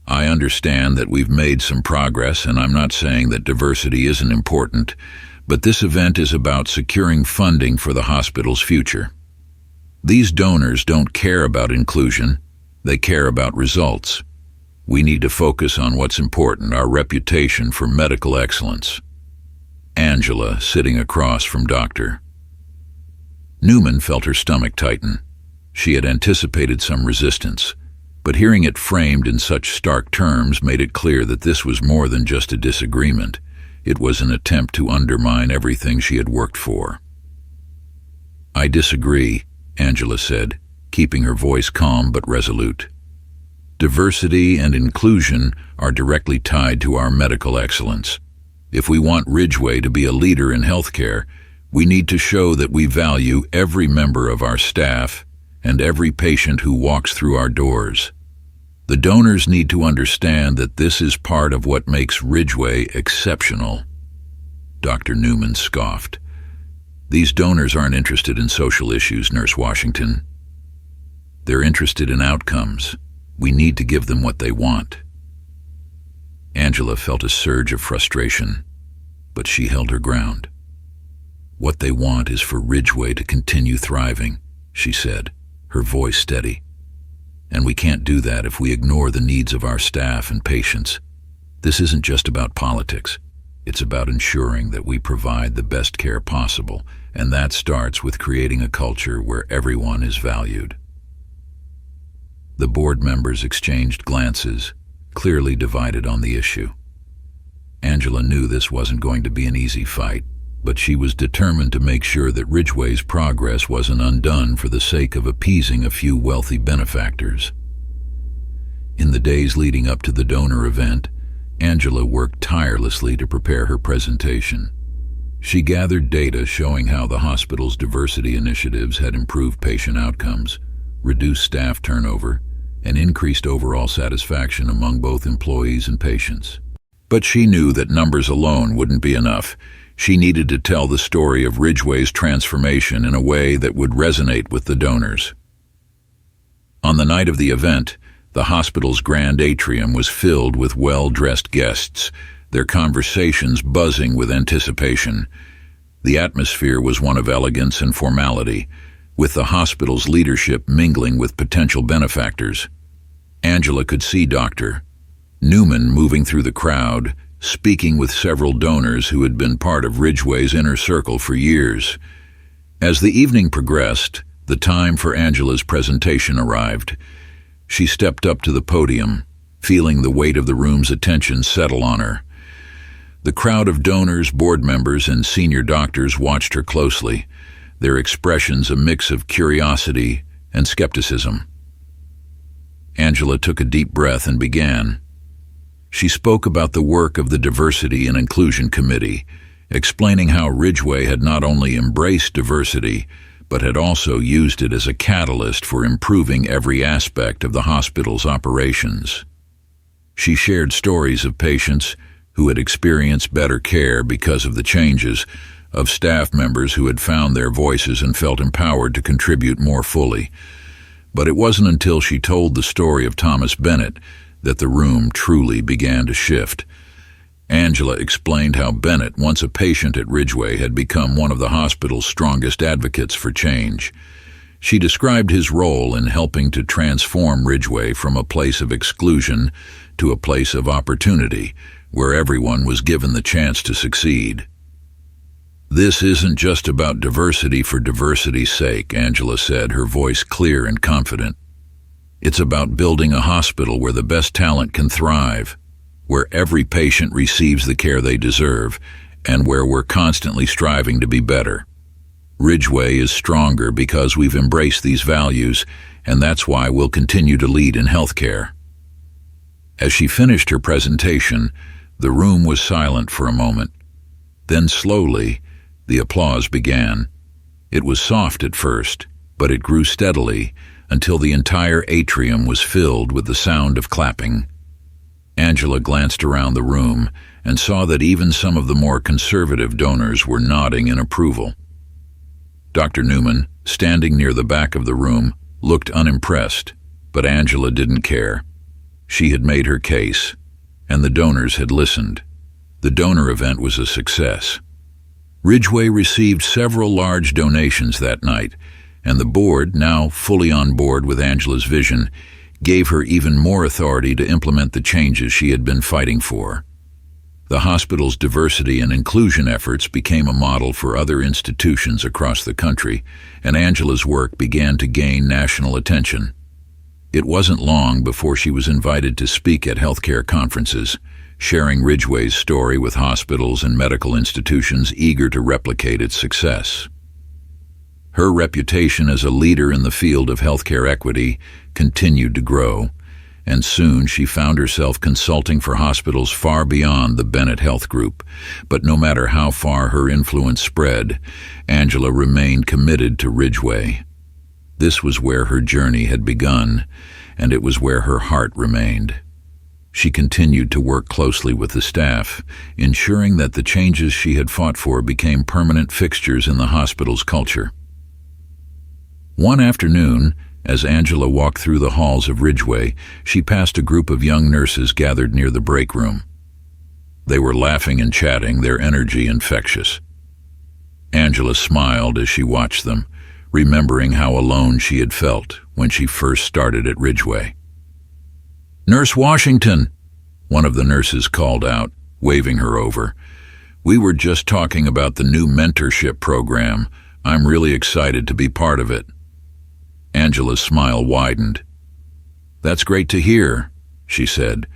"I understand that we've made some progress, and I'm not saying that diversity isn't important, but this event is about securing funding for the hospital's future. These donors don't care about inclusion, they care about results. We need to focus on what's important, our reputation for medical excellence." Angela, sitting across from Dr. Newman, felt her stomach tighten. She had anticipated some resistance, but hearing it framed in such stark terms made it clear that this was more than just a disagreement. It was an attempt to undermine everything she had worked for. "I disagree," Angela said, keeping her voice calm but resolute. "Diversity and inclusion are directly tied to our medical excellence. If we want Ridgeway to be a leader in healthcare, we need to show that we value every member of our staff and every patient who walks through our doors. The donors need to understand that this is part of what makes Ridgeway exceptional." Dr. Newman scoffed. "These donors aren't interested in social issues, Nurse Washington. They're interested in outcomes. We need to give them what they want." Angela felt a surge of frustration, but she held her ground. "What they want is for Ridgeway to continue thriving," she said, her voice steady. "And we can't do that if we ignore the needs of our staff and patients. This isn't just about politics. It's about ensuring that we provide the best care possible, and that starts with creating a culture where everyone is valued." The board members exchanged glances, clearly divided on the issue. Angela knew this wasn't going to be an easy fight, but she was determined to make sure that Ridgeway's progress wasn't undone for the sake of appeasing a few wealthy benefactors. In the days leading up to the donor event, Angela worked tirelessly to prepare her presentation. She gathered data showing how the hospital's diversity initiatives had improved patient outcomes, reduced staff turnover, and increased overall satisfaction among both employees and patients. But she knew that numbers alone wouldn't be enough. She needed to tell the story of Ridgeway's transformation in a way that would resonate with the donors. On the night of the event, the hospital's grand atrium was filled with well-dressed guests, their conversations buzzing with anticipation. The atmosphere was one of elegance and formality, with the hospital's leadership mingling with potential benefactors. Angela could see Dr. Newman moving through the crowd, speaking with several donors who had been part of Ridgeway's inner circle for years. As the evening progressed, the time for Angela's presentation arrived. She stepped up to the podium, feeling the weight of the room's attention settle on her. The crowd of donors, board members, and senior doctors watched her closely, their expressions a mix of curiosity and skepticism. Angela took a deep breath and began. She spoke about the work of the Diversity and Inclusion Committee, explaining how Ridgeway had not only embraced diversity, but had also used it as a catalyst for improving every aspect of the hospital's operations. She shared stories of patients who had experienced better care because of the changes, of staff members who had found their voices and felt empowered to contribute more fully. But it wasn't until she told the story of Thomas Bennett that the room truly began to shift. Angela explained how Bennett, once a patient at Ridgeway, had become one of the hospital's strongest advocates for change. She described his role in helping to transform Ridgeway from a place of exclusion to a place of opportunity, where everyone was given the chance to succeed. "This isn't just about diversity for diversity's sake," Angela said, her voice clear and confident. "It's about building a hospital where the best talent can thrive, where every patient receives the care they deserve, and where we're constantly striving to be better. Ridgeway is stronger because we've embraced these values, and that's why we'll continue to lead in healthcare." As she finished her presentation, the room was silent for a moment. Then slowly, the applause began. It was soft at first, but it grew steadily until the entire atrium was filled with the sound of clapping. Angela glanced around the room and saw that even some of the more conservative donors were nodding in approval. Dr. Newman, standing near the back of the room, looked unimpressed, but Angela didn't care. She had made her case, and the donors had listened. The donor event was a success. Ridgeway received several large donations that night, and the board, now fully on board with Angela's vision, gave her even more authority to implement the changes she had been fighting for. The hospital's diversity and inclusion efforts became a model for other institutions across the country, and Angela's work began to gain national attention. It wasn't long before she was invited to speak at healthcare conferences, sharing Ridgeway's story with hospitals and medical institutions eager to replicate its success. Her reputation as a leader in the field of healthcare equity continued to grow, and soon she found herself consulting for hospitals far beyond the Bennett Health Group. But no matter how far her influence spread, Angela remained committed to Ridgeway. This was where her journey had begun, and it was where her heart remained. She continued to work closely with the staff, ensuring that the changes she had fought for became permanent fixtures in the hospital's culture. One afternoon, as Angela walked through the halls of Ridgeway, she passed a group of young nurses gathered near the break room. They were laughing and chatting, their energy infectious. Angela smiled as she watched them, remembering how alone she had felt when she first started at Ridgeway. "Nurse Washington," one of the nurses called out, waving her over. "We were just talking about the new mentorship program. I'm really excited to be part of it." Angela's smile widened. "That's great to hear," she said.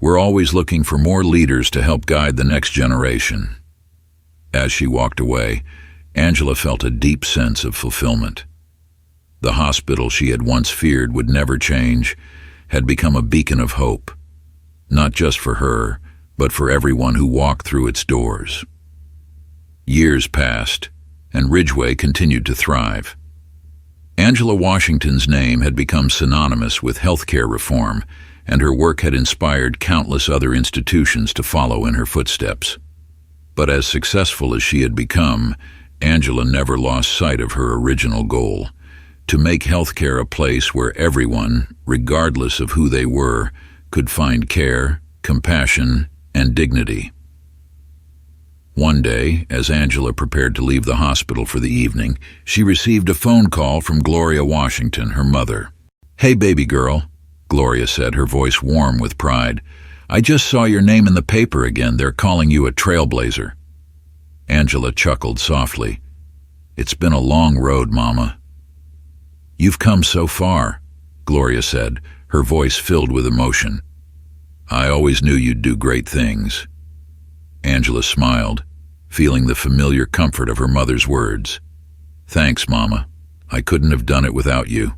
"We're always looking for more leaders to help guide the next generation." As she walked away, Angela felt a deep sense of fulfillment. The hospital she had once feared would never change had become a beacon of hope, not just for her, but for everyone who walked through its doors. Years passed, and Ridgeway continued to thrive. Angela Washington's name had become synonymous with healthcare reform, and her work had inspired countless other institutions to follow in her footsteps. But as successful as she had become, Angela never lost sight of her original goal: to make healthcare a place where everyone, regardless of who they were, could find care, compassion, and dignity. One day, as Angela prepared to leave the hospital for the evening, she received a phone call from Gloria Washington, her mother. "Hey, baby girl, Gloria said, her voice warm with pride. "I just saw your name in the paper again. They're calling you a trailblazer." Angela chuckled softly. "It's been a long road, Mama." "You've come so far," Gloria said, her voice filled with emotion. "I always knew you'd do great things." Angela smiled, feeling the familiar comfort of her mother's words. "Thanks, Mama. I couldn't have done it without you."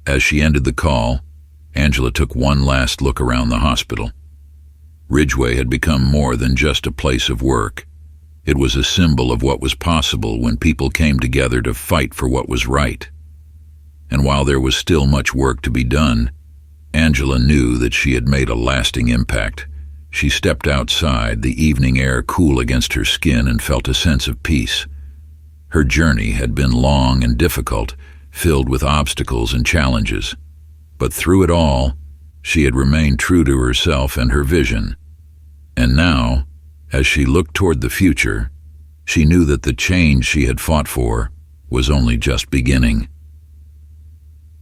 As she ended the call, Angela took one last look around the hospital. Ridgeway had become more than just a place of work. It was a symbol of what was possible when people came together to fight for what was right. And while there was still much work to be done, Angela knew that she had made a lasting impact. She stepped outside, the evening air cool against her skin, and felt a sense of peace. Her journey had been long and difficult, filled with obstacles and challenges. But through it all, she had remained true to herself and her vision. And now, as she looked toward the future, she knew that the change she had fought for was only just beginning.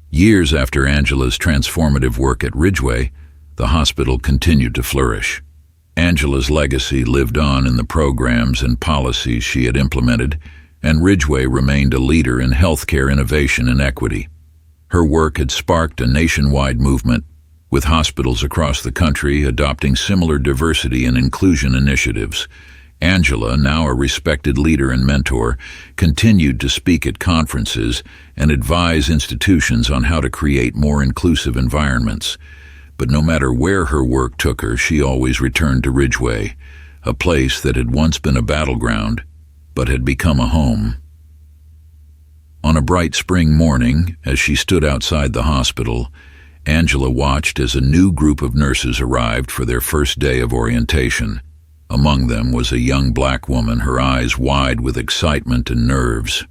Years after Angela's transformative work at Ridgeway, the hospital continued to flourish. Angela's legacy lived on in the programs and policies she had implemented, and Ridgeway remained a leader in healthcare innovation and equity. Her work had sparked a nationwide movement, with hospitals across the country adopting similar diversity and inclusion initiatives. Angela, now a respected leader and mentor, continued to speak at conferences and advise institutions on how to create more inclusive environments. But no matter where her work took her, she always returned to Ridgeway, a place that had once been a battleground, but had become a home. On a bright spring morning, as she stood outside the hospital, Angela watched as a new group of nurses arrived for their first day of orientation. Among them was a young black woman, her eyes wide with excitement and nerves.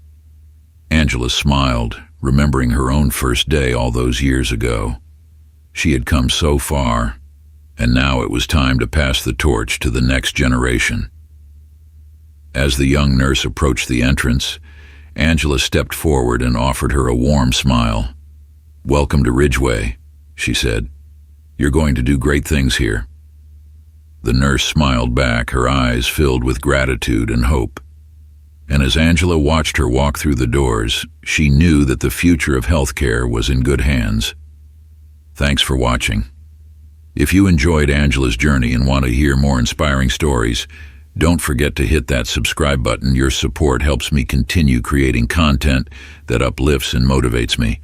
Angela smiled, remembering her own first day all those years ago. She had come so far, and now it was time to pass the torch to the next generation. As the young nurse approached the entrance, Angela stepped forward and offered her a warm smile. "Welcome to Ridgeway," she said. "You're going to do great things here." The nurse smiled back, her eyes filled with gratitude and hope. And as Angela watched her walk through the doors, she knew that the future of healthcare was in good hands. Thanks for watching. If you enjoyed Angela's journey and want to hear more inspiring stories, don't forget to hit that subscribe button. Your support helps me continue creating content that uplifts and motivates me.